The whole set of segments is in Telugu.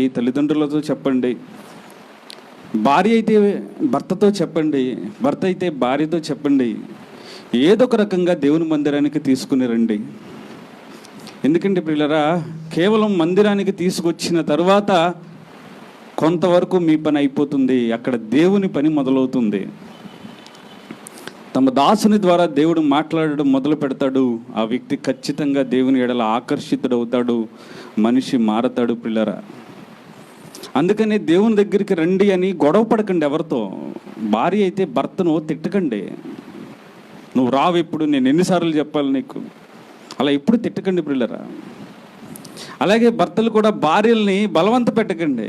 ఈ తల్లిదండ్రులతో చెప్పండి, భార్య అయితే భర్తతో చెప్పండి, భర్త అయితే భార్యతో చెప్పండి. ఏదో ఒక రకంగా దేవుని మందిరానికి తీసుకుని రండి. ఎందుకంటే ప్రియులరా, కేవలం మందిరానికి తీసుకొచ్చిన తర్వాత కొంతవరకు మీ పని అయిపోతుంది, అక్కడ దేవుని పని మొదలవుతుంది. తమ దాసుని ద్వారా దేవుడు మాట్లాడడం మొదలు పెడతాడు. ఆ వ్యక్తి ఖచ్చితంగా దేవుని ఎడల ఆకర్షితుడవుతాడు, మనిషి మారతాడు. ప్రియులరా, అందుకని దేవుని దగ్గరికి రండి అని గొడవ పడకండి ఎవరితో. భార్య అయితే భర్తను తిట్టకండి, నువ్వు రావు ఎప్పుడు, నేను ఎన్నిసార్లు చెప్పాలి నీకు, అలా ఎప్పుడు తిట్టకండి ప్రియులరా. అలాగే భర్తలు కూడా భార్యల్ని బలవంత పెట్టకండి.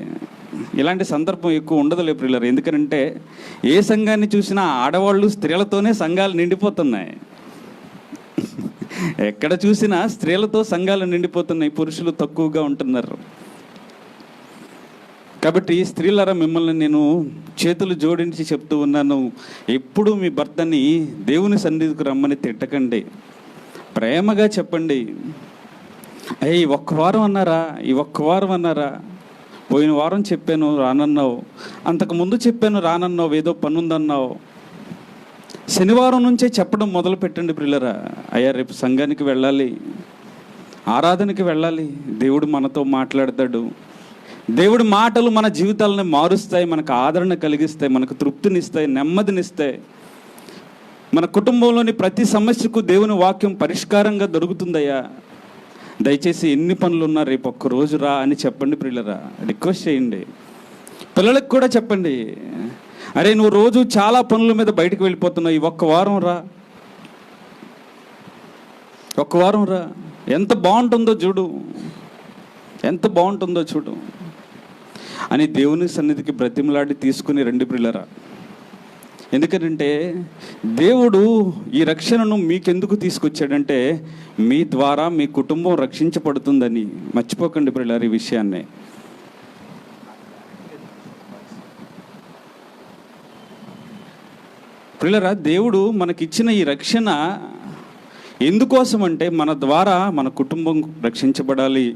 ఇలాంటి సందర్భం ఎక్కువ ఉండదులే ప్రియులరా. ఎందుకంటే ఏ సంఘాన్ని చూసినా ఆడవాళ్ళు స్త్రీలతోనే సంఘాలు నిండిపోతున్నాయి. ఎక్కడ చూసినా స్త్రీలతో సంఘాలు నిండిపోతున్నాయి, పురుషులు తక్కువగా ఉంటున్నారు. కాబట్టి స్త్రీలరా, మిమ్మల్ని నేను చేతులు జోడించి చెప్తూ ఉన్నాను, ఎప్పుడు మీ భర్తని దేవుని సన్నిధికి రమ్మని తిట్టకండి, ప్రేమగా చెప్పండి. ఈ ఒక్క వారం అన్నారా, ఈ ఒక్క వారం అన్నారా, పోయిన వారం చెప్పాను రానన్నావు, అంతకుముందు చెప్పాను రానన్నావు, ఏదో పని ఉందన్నావు. శనివారం నుంచే చెప్పడం మొదలు పెట్టండి ప్రియులరా. అయ్యా రేపు సంఘానికి వెళ్ళాలి, ఆరాధనకి వెళ్ళాలి, దేవుడు మనతో మాట్లాడతాడు. దేవుడి మాటలు మన జీవితాలను మారుస్తాయి, మనకు ఆదరణ కలిగిస్తాయి, మనకు తృప్తినిస్తాయి, నెమ్మదినిస్తాయి. మన కుటుంబంలోని ప్రతి సమస్యకు దేవుని వాక్యం పరిష్కారంగా దొరుకుతుందయ్యా. దయచేసి ఎన్ని పనులు ఉన్నా రేపు ఒక్కరోజు రా అని చెప్పండి ప్రియులరా, రిక్వెస్ట్ చేయండి. పిల్లలకు కూడా చెప్పండి, అరే నువ్వు రోజు చాలా పనుల మీద బయటకు వెళ్ళిపోతున్నావు, ఈ ఒక్క వారం రా, ఒక్క వారం రా, ఎంత బాగుంటుందో చూడు, ఎంత బాగుంటుందో చూడు అని దేవుని సన్నిధికి బ్రతిమలాడి తీసుకుని రండి ప్రియులరా. ఎందుకంటే దేవుడు ఈ రక్షణను మీకెందుకు తీసుకొచ్చాడంటే మీ ద్వారా మీ కుటుంబం రక్షించబడుతుందని. మర్చిపోకండి ప్రియులారా ఈ విషయాన్ని. ప్రియులారా, దేవుడు మనకిచ్చిన ఈ రక్షణ ఎందుకోసం అంటే మన ద్వారా మన కుటుంబం రక్షించబడాలి,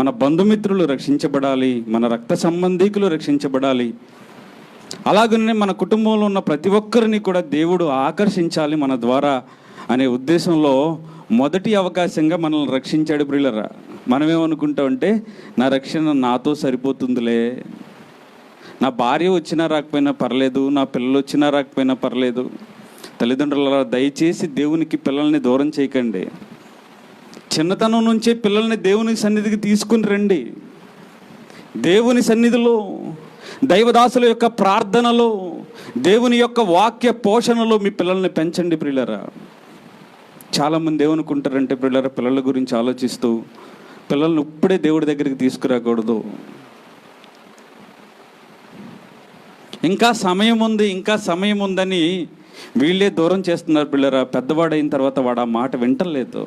మన బంధుమిత్రులు రక్షించబడాలి, మన రక్త సంబంధీకులు రక్షించబడాలి. అలాగనే మన కుటుంబంలో ఉన్న ప్రతి ఒక్కరిని కూడా దేవుడు ఆకర్షించాలి మన ద్వారా అనే ఉద్దేశంలో మొదటి అవకాశంగా మనల్ని రక్షించాడు ప్రియులరా. మనమేమనుకుంటామంటే నా రక్షణ నాతో సరిపోతుందిలే, నా భార్య వచ్చినా రాకపోయినా పర్లేదు, నా పిల్లలు వచ్చినా రాకపోయినా పర్లేదు. తల్లిదండ్రుల దయచేసి దేవునికి పిల్లల్ని దూరం చేయకండి. చిన్నతనం నుంచే పిల్లల్ని దేవుని సన్నిధికి తీసుకుని రండి. దేవుని సన్నిధిలో, దైవదాసుల యొక్క ప్రార్థనలో, దేవుని యొక్క వాక్య పోషణలో మీ పిల్లల్ని పెంచండి ప్రియులరా. చాలామంది ఏమనుకుంటారంటే ప్రియులరా, పిల్లల గురించి ఆలోచిస్తూ పిల్లల్ని ఇప్పుడే దేవుడి దగ్గరికి తీసుకురాకూడదు, ఇంకా సమయం ఉంది, ఇంకా సమయం ఉందని వీళ్ళే దూరం చేస్తున్నారు పిల్లరా. పెద్దవాడైన తర్వాత వాడు ఆ మాట వింటలేదు.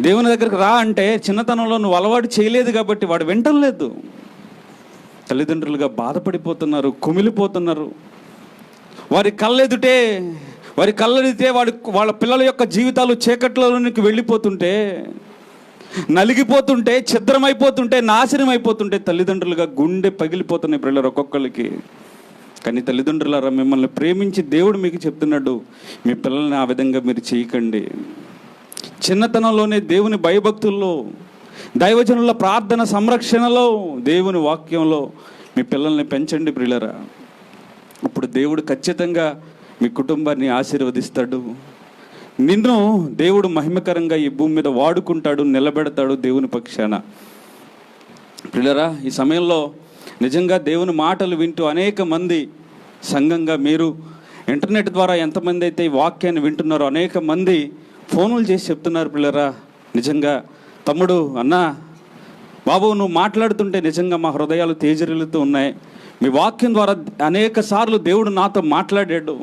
దేవుని దగ్గరికి రా అంటే చిన్నతనంలో నువ్వు అలవాటు చేయలేదు కాబట్టి వాడు వింటలేదు. తల్లిదండ్రులుగా బాధపడిపోతున్నారు, కుమిలిపోతున్నారు. వారి కళ్ళెదుటే వాళ్ళ పిల్లల యొక్క జీవితాలు చీకట్లలోనికి వెళ్ళిపోతుంటే, నలిగిపోతుంటే, ఛిద్రమైపోతుంటే, నాశనం అయిపోతుంటే తల్లిదండ్రులుగా గుండె పగిలిపోతున్నాయి పిల్లలు ఒక్కొక్కరికి. కానీ తల్లిదండ్రులారా, మిమ్మల్ని ప్రేమించి దేవుడు మీకు చెప్తున్నాడు, మీ పిల్లల్ని ఆ విధంగా మీరు చేయకండి. చిన్నతనంలోనే దేవుని భయభక్తుల్లో, దైవజనుల ప్రార్థన సంరక్షణలో, దేవుని వాక్యంలో మీ పిల్లల్ని పెంచండి ప్రియులరా. ఇప్పుడు దేవుడు ఖచ్చితంగా మీ కుటుంబాన్ని ఆశీర్వదిస్తాడు. నిన్ను దేవుడు మహిమకరంగా ఈ భూమి మీద వాడుకుంటాడు, నిలబెడతాడు దేవుని పక్షాన. ప్రియులరా, ఈ సమయంలో నిజంగా దేవుని మాటలు వింటూ అనేక మంది సంఘంగా, మీరు ఇంటర్నెట్ ద్వారా ఎంతమంది అయితే ఈ వాక్యాన్ని వింటున్నారో అనేక మంది ఫోనులు చేసి చెప్తున్నారు పిల్లరా, నిజంగా తమ్ముడు, అన్నా, బాబు నువ్వు మాట్లాడుతుంటే నిజంగా మా హృదయాలు తేజరిల్లుతూ ఉన్నాయి. మీ వాక్యం ద్వారా అనేక సార్లు దేవుడు నాతో మాట్లాడాడు,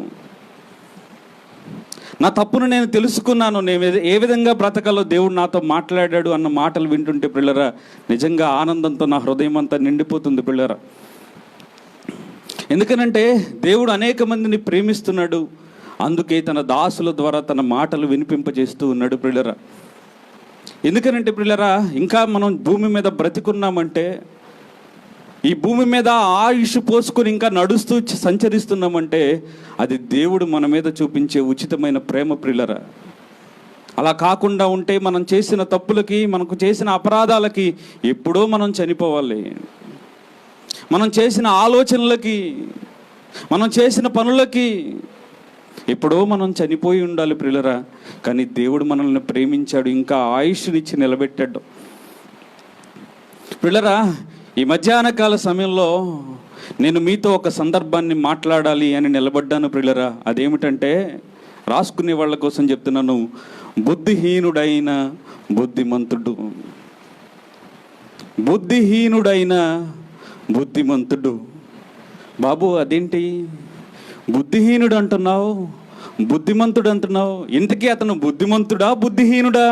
నా తప్పును నేను తెలుసుకున్నాను, నేను ఏ విధంగా బ్రతకాలో దేవుడు నాతో మాట్లాడాడు అన్న మాటలు వింటుంటే పిల్లరా, నిజంగా ఆనందంతో నా హృదయం అంతా నిండిపోతుంది పిల్లరా. ఎందుకనంటే దేవుడు అనేక మందిని ప్రేమిస్తున్నాడు, అందుకే తన దాసుల ద్వారా తన మాటలు వినిపింపజేస్తూ ఉన్నాడు ప్రియులరా. ఎందుకనంటే ప్రియులారా, ఇంకా మనం భూమి మీద బ్రతికున్నామంటే, ఈ భూమి మీద ఆయుష్ పోసుకొని ఇంకా నడుస్తూ సంచరిస్తున్నామంటే అది దేవుడు మన మీద చూపించే ఉచితమైన ప్రేమ ప్రియులారా. అలా కాకుండా ఉంటే మనం చేసిన తప్పులకి, మనకు చేసిన అపరాధాలకి ఎప్పుడో మనం చనిపోవాలి. మనం చేసిన ఆలోచనలకి, మనం చేసిన పనులకి ఎప్పుడో మనం చనిపోయి ఉండాలి ప్రియులారా. కానీ దేవుడు మనల్ని ప్రేమించాడు, ఇంకా ఆయుష్నిచ్చి నిలబెట్టాడు. ప్రియులారా, ఈ మధ్యాహ్న కాల సమయంలో నేను మీతో ఒక సందర్భాన్ని మాట్లాడాలి అని నిలబడ్డాను ప్రియులారా. అదేమిటంటే, రాసుకునే వాళ్ళ కోసం చెప్తున్నాను. బుద్ధిహీనుడైన బుద్ధిమంతుడు, బుద్ధిహీనుడైన బుద్ధిమంతుడు. బాబు అదేంటి బుద్ధిహీనుడు అంటున్నావు, బుద్ధిమంతుడు అంటున్నావు? ఇంతకీ అతను బుద్ధిమంతుడా బుద్ధిహీనుడా?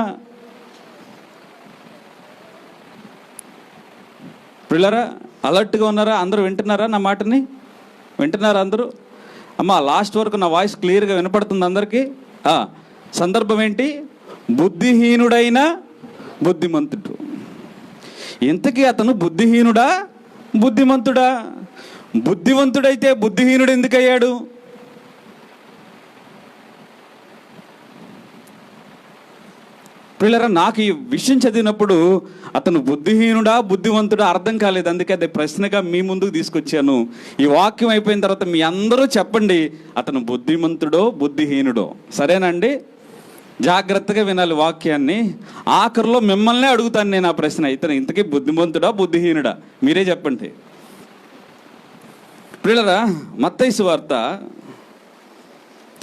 పిల్లరా, అలర్ట్గా ఉన్నారా? అందరూ వింటున్నారా? నా మాటని వింటున్నారా అందరూ? అమ్మ, లాస్ట్ వరకు నా వాయిస్ క్లియర్గా వినపడుతుంది అందరికీ? సందర్భం ఏంటి? బుద్ధిహీనుడైన బుద్ధిమంతుడు. ఇంతకీ అతను బుద్ధిహీనుడా బుద్ధిమంతుడా? బుద్ధివంతుడైతే బుద్ధిహీనుడు ఎందుకయ్యాడు? పిల్లరా, నాకు ఈ విషయం చదివినప్పుడు అతను బుద్ధిహీనుడా బుద్ధివంతుడా అర్థం కాలేదు. అందుకే అది ప్రశ్నగా మీ ముందుకు తీసుకొచ్చాను. ఈ వాక్యం అయిపోయిన తర్వాత మీ అందరూ చెప్పండి, అతను బుద్ధిమంతుడో బుద్ధిహీనుడో. సరేనండి? జాగ్రత్తగా వినాలి వాక్యాన్ని. ఆఖరిలో మిమ్మల్నే అడుగుతాను నేను ఆ ప్రశ్న. ఇతను ఇంతకీ బుద్ధిమంతుడా బుద్ధిహీనుడా? మీరే చెప్పండి. ప్రియులరా, మత్తయి సువార్త,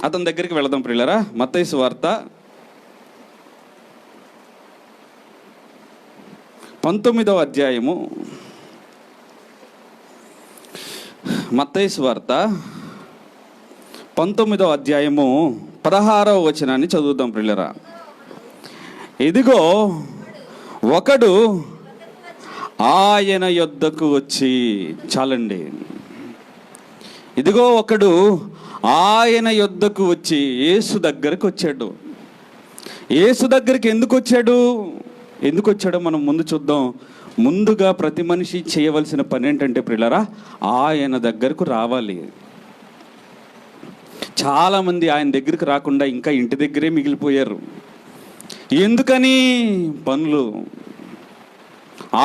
అతని దగ్గరికి వెళదాం ప్రియులరా. మత్తయి సువార్త 19వ అధ్యాయము, మత్తయి సువార్త 19వ అధ్యాయము 16వ వచనాన్ని చదువుదాం ప్రియులరా. ఇదిగో ఒకడు ఆయన యొద్దకు వచ్చి, చాలండి, ఇదిగో ఒకడు ఆయన యొద్దకు వచ్చి యేసు దగ్గరకు వచ్చాడు. యేసు దగ్గరికి ఎందుకు వచ్చాడో మనం ముందు చూద్దాం. ముందుగా ప్రతి మనిషి చేయవలసిన పని ఏంటంటే ప్రియులారా, ఆయన దగ్గరకు రావాలి. చాలామంది ఆయన దగ్గరికి రాకుండా ఇంకా ఇంటి దగ్గరే మిగిలిపోయారు. ఎందుకని? పనులు,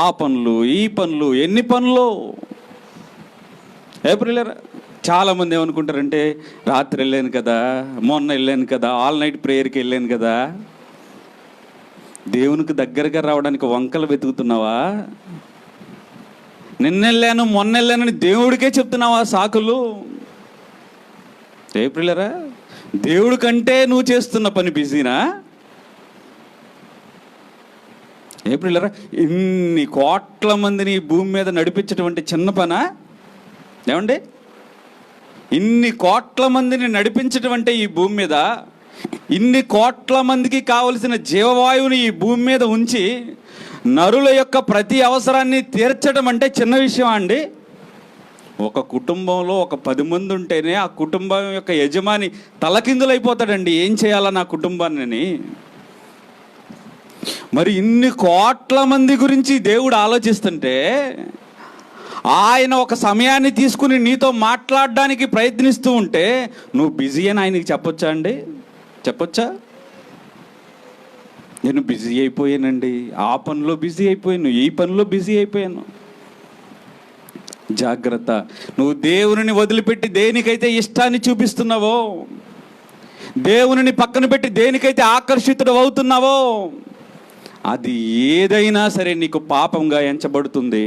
ఆ పనులు, ఈ పనులు, ఎన్ని పనులు. ప్రియులారా, చాలామంది ఏమనుకుంటారంటే, రాత్రి వెళ్ళాను కదా, మొన్న వెళ్ళాను కదా, ఆల్ నైట్ ప్రేయర్కి వెళ్ళాను కదా. దేవునికి దగ్గరగా రావడానికి వంకలు వెతుకుతున్నావా? నిన్నెళ్ళాను మొన్న వెళ్ళానని దేవుడికే చెప్తున్నావా సాకులు? ప్రియులారా, దేవుడి కంటే నువ్వు చేస్తున్న పని బిజీనా? ప్రియులారా, ఇన్ని కోట్ల మందిని భూమి మీద నడిపించటువంటి చిన్న పనా? ఏమండి, ఇన్ని కోట్ల మందిని నడిపించడం అంటే ఈ భూమి మీద, ఇన్ని కోట్ల మందికి కావలసిన జీవవాయువుని ఈ భూమి మీద ఉంచి నరుల యొక్క ప్రతి అవసరాన్ని తీర్చడం అంటే చిన్న విషయం అండి? ఒక కుటుంబంలో ఒక 10 మంది ఉంటేనే ఆ కుటుంబం యొక్క యజమాని తలకిందులైపోతాడండి, ఏం చేయాలా నా కుటుంబాన్ని. మరి ఇన్ని కోట్ల మంది గురించి దేవుడు ఆలోచిస్తుంటే, ఆయన ఒక సమయాన్ని తీసుకుని నీతో మాట్లాడడానికి ప్రయత్నిస్తూ ఉంటే నువ్వు బిజీ అని ఆయనకి చెప్పొచ్చా అండి? చెప్పొచ్చా? నేను బిజీ అయిపోయానండి, ఆ పనిలో బిజీ అయిపోయాను, ఈ పనిలో బిజీ అయిపోయాను. జాగ్రత్త. నువ్వు దేవుని వదిలిపెట్టి దేనికైతే ఇష్టాన్ని చూపిస్తున్నావో, దేవుని పక్కన పెట్టి దేనికైతే ఆకర్షితుడు అవుతున్నావో, అది ఏదైనా సరే నీకు పాపంగా ఎంచబడుతుంది.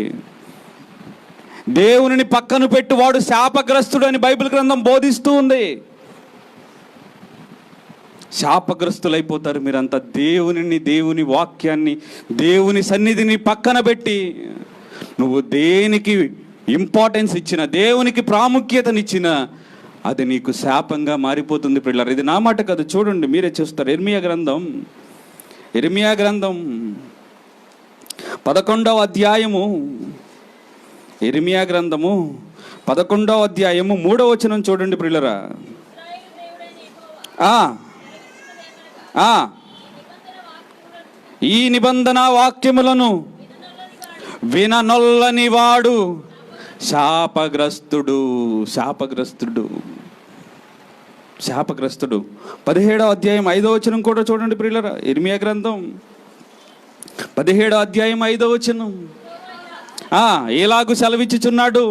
దేవుని పక్కన పెట్టి వాడు శాపగ్రస్తుడు అని బైబిల్ గ్రంథం బోధిస్తూ ఉంది. శాపగ్రస్తులైపోతారు మీరంతా. దేవుని వాక్యాన్ని, దేవుని సన్నిధిని పక్కన పెట్టి నువ్వు దేనికి ఇంపార్టెన్స్ ఇచ్చినా, దేవునికి ప్రాముఖ్యతనిచ్చినా అది నీకు శాపంగా మారిపోతుంది పిల్లలు. ఇది నా మాట కాదు, చూడండి, మీరే చూస్తారు. ఇర్మియా గ్రంథం 11వ అధ్యాయము, ఇర్మియా గ్రంథము 11వ అధ్యాయము 3వ వచనం చూడండి ప్రియులరా. ఈ నిబంధన వాక్యములను విననొల్లని వాడు శాపగ్రస్తుడు. శాపగ్రస్తుడు, శాపగ్రస్తుడు. 17వ అధ్యాయం 5వ వచనం కూడా చూడండి ప్రియులారా. ఇర్మియా గ్రంథం 17వ అధ్యాయం 5వ వచనం. ఎలాగు సెలవిచ్చుచున్నాడు,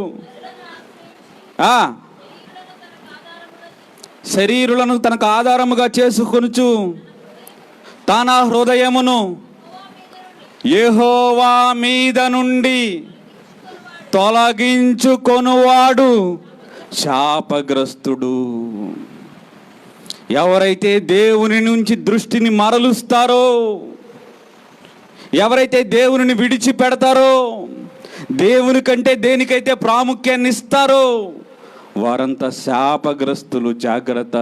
శరీరులను తనకు ఆధారముగా చేసుకొనుచు తన హృదయమును యెహోవా మీద నుండి తొలగించుకొనువాడు శాపగ్రస్తుడు. ఎవరైతే దేవుని నుంచి దృష్టిని మరలుస్తారో, ఎవరైతే దేవుని విడిచిపెడతారో, దేవుని కంటే దేనికైతే ప్రాముఖ్యాన్ని ఇస్తారో వారంతా శాపగ్రస్తులు. జాగ్రత్త.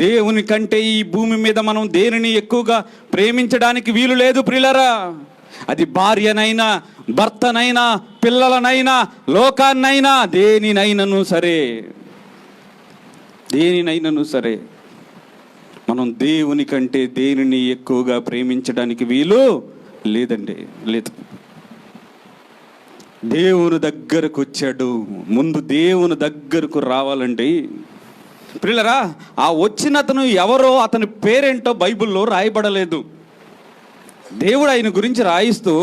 దేవుని కంటే ఈ భూమి మీద మనం దేనిని ఎక్కువగా ప్రేమించడానికి వీలు లేదు ప్రియులారా. అది భార్యనైనా, భర్తనైనా, పిల్లలనైనా, లోకాన్నైనా, దేనినైనాను సరే, దేనినైనాను సరే మనం దేవుని కంటే దేనిని ఎక్కువగా ప్రేమించడానికి వీలు లేదండి, లేదు. దేవుని దగ్గరకు వచ్చాడు. ముందు దేవుని దగ్గరకు రావాలండి ప్రియులరా. ఆ వచ్చిన అతను ఎవరో, అతని పేరేంటో బైబిల్లో రాయబడలేదు. దేవుడు ఆయన గురించి రాయిస్తూ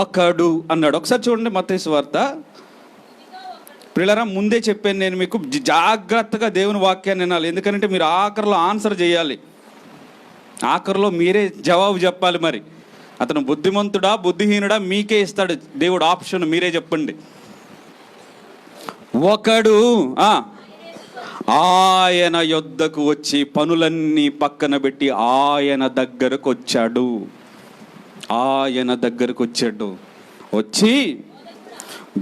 ఒకడు అన్నాడు. ఒకసారి చూడండి మత్తయి సువార్త. ప్రియులరా, ముందే చెప్పాను నేను మీకు, జాగ్రత్తగా దేవుని వాక్యాన్ని వినాలి. ఎందుకంటే మీరు ఆఖరిలో ఆన్సర్ చేయాలి, ఆఖరిలో మీరే జవాబు చెప్పాలి. మరి అతను బుద్ధిమంతుడా బుద్ధిహీనుడా మీకే ఇస్తాడు దేవుడు ఆప్షన్, మీరే చెప్పండి. ఒకడు ఆయన యొద్దకు వచ్చి పనులన్నీ పక్కన పెట్టి ఆయన దగ్గరకు వచ్చాడు. ఆయన దగ్గరకు వచ్చాడు. వచ్చి,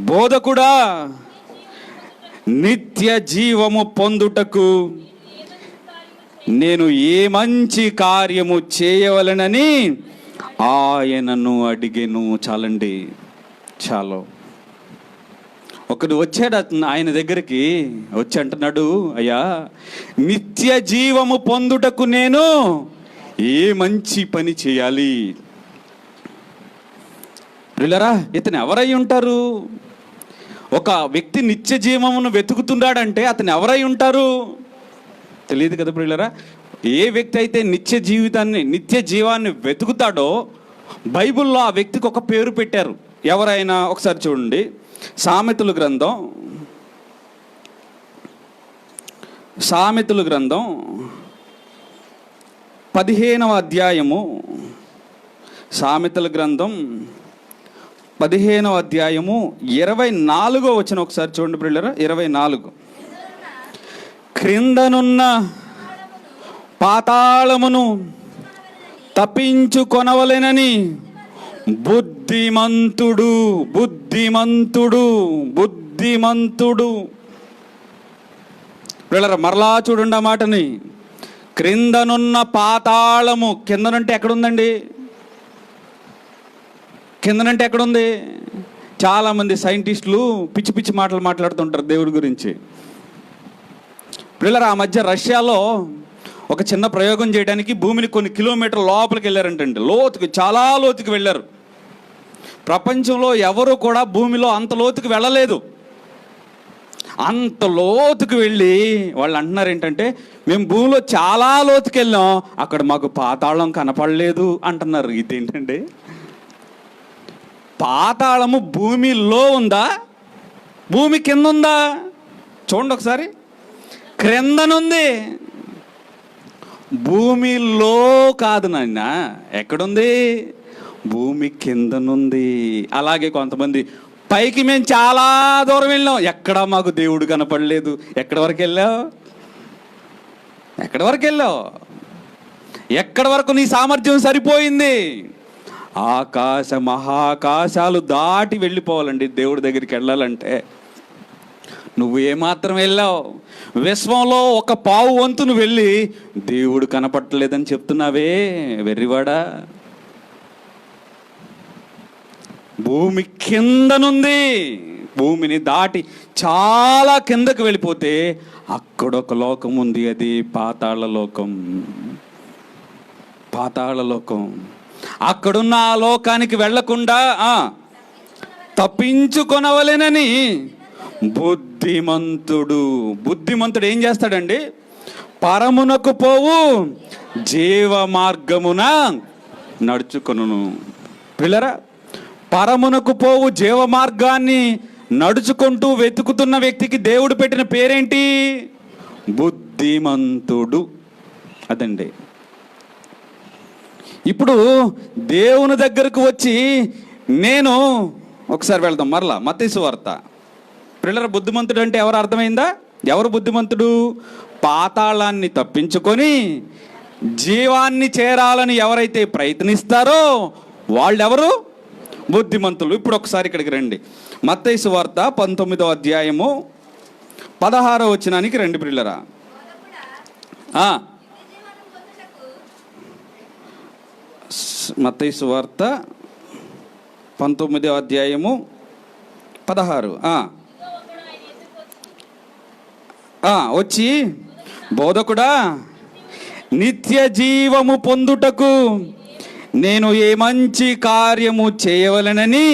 బోధకుడా, నిత్య జీవము పొందుటకు నేను ఏ మంచి కార్యము చేయవలనని ఆయనను అడిగెను. చాలండి, చాలు. ఒకడు వచ్చాడు ఆయన దగ్గరికి, వచ్చి అంటున్నాడు, అయ్యా, నిత్య జీవము పొందుటకు నేను ఏ మంచి పని చేయాలి? ప్రియులారా, ఇతను ఎవరై ఉంటారు? ఒక వ్యక్తి నిత్య జీవమును వెతుకుతున్నాడంటే అతను ఎవరై ఉంటారు? తెలియదు కదా ప్రియులారా. ఏ వ్యక్తి అయితే నిత్య జీవాన్ని వెతుకుతాడో బైబిల్లో ఆ వ్యక్తికి ఒక పేరు పెట్టారు. ఎవరైనా ఒకసారి చూడండి, సామెతల గ్రంథం 15వ అధ్యాయము. సామెతల గ్రంథం 15వ అధ్యాయము 24వ వచనం ఒకసారి చూడండి ప్రియులారా. 24. క్రిందనున్న పాతాళమును తప్పించుకొనవలెనని బుద్ధిమంతుడు ప్రియులారా, మరలా చూడండి ఆ మాటని. క్రిందనున్న పాతాళము, కిందనంటే ఎక్కడుందండి? కిందనంటే ఎక్కడుంది? చాలామంది సైంటిస్టులు పిచ్చి పిచ్చి మాటలు మాట్లాడుతుంటారు దేవుడి గురించి. ప్రియులారా, ఆ మధ్య రష్యాలో ఒక చిన్న ప్రయోగం చేయడానికి భూమిని కొన్ని కిలోమీటర్ల లోపలికి వెళ్ళారంటండి. లోతుకి, చాలా లోతుకి వెళ్ళారు. ప్రపంచంలో ఎవరు కూడా భూమిలో అంత లోతుకి వెళ్ళలేదు. అంత లోతుకు వెళ్ళి వాళ్ళు అంటున్నారు ఏంటంటే, మేము భూమిలో చాలా లోతుకి వెళ్ళాం, అక్కడ మాకు పాతాళం కనపడలేదు అంటున్నారు. ఇదేంటండి? పాతాళము భూమిలో ఉందా, భూమి కింద ఉందా? చూడండి ఒకసారి. క్రిందనుంది, భూమిలో కాదు నాయన. ఎక్కడుంది? భూమి కిందనుంది. అలాగే కొంతమంది పైకి మేము చాలా దూరం వెళ్ళాం, ఎక్కడా మాకు దేవుడు కనపడలేదు. ఎక్కడి వరకు వెళ్ళావు? ఎక్కడి వరకు నీ సామర్థ్యం సరిపోయింది? మహాకాశాలు దాటి వెళ్ళిపోవాలండి దేవుడి దగ్గరికి వెళ్ళాలంటే. నువ్వు ఏమాత్రం వెళ్ళావు? విశ్వంలో 1/4 వంతు నువ్వు వెళ్ళి దేవుడు కనపడలేదని చెప్తున్నావే, వెర్రివాడా. భూమి కిందనుంది. భూమిని దాటి చాలా కిందకు వెళ్ళిపోతే అక్కడొక లోకం ఉంది, అది పాతాళ లోకం. అక్కడున్న ఆ లోకానికి వెళ్లకుండా తప్పించుకొనవలెనని బుద్ధిమంతుడు ఏం చేస్తాడండి? పరమునకు పోవు జీవ మార్గమున నడుచుకొనును. పిల్లరా, పరమునకు పోవు జీవ మార్గాన్ని నడుచుకుంటూ వెతుకుతున్న వ్యక్తికి దేవుడు పెట్టిన పేరేంటి? బుద్ధిమంతుడు. అదండి. ఇప్పుడు దేవుని దగ్గరకు వచ్చి నేను ఒకసారి వెళ్దాం మరలా మత్తయి సువార్త. పిల్లల, బుద్ధిమంతుడు అంటే ఎవరు? అర్థమైందా? ఎవరు బుద్ధిమంతుడు? పాతాళాన్ని తప్పించుకొని జీవాన్ని చేరాలని ఎవరైతే ప్రయత్నిస్తారో వాళ్ళెవరు? బుద్ధిమంతులు. ఇప్పుడు ఒకసారి ఇక్కడికి రండి. మత్తయి సువార్త 19వ అధ్యాయము 16వ వచనానికి రండి పిల్లరా. మత్తయి సువార్త 19వ అధ్యాయము 16. వచ్చి, బోధకుడా, నిత్య జీవము పొందుటకు నేను ఏ మంచి కార్యము చేయవలెనని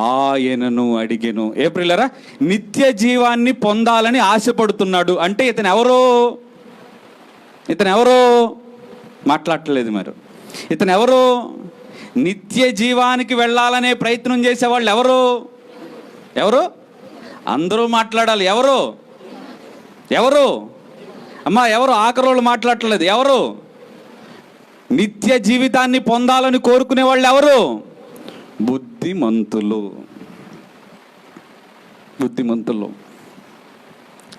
ఆయనను అడిగెను. ఏ ప్రియులారా, నిత్య జీవాన్ని పొందాలని ఆశపడుతున్నాడు అంటే ఇతను ఎవరో మాట్లాడలేదు. మరి ఇతను ఎవరు? నిత్య జీవానికి వెళ్ళాలనే ప్రయత్నం చేసేవాళ్ళు ఎవరు? అందరూ మాట్లాడాలి. ఎవరు అమ్మా? ఎవరు? ఆఖరోళ్ళు మాట్లాడలేదు. ఎవరు? నిత్య జీవితాన్ని పొందాలని కోరుకునే వాళ్ళు ఎవరు? బుద్ధిమంతులు.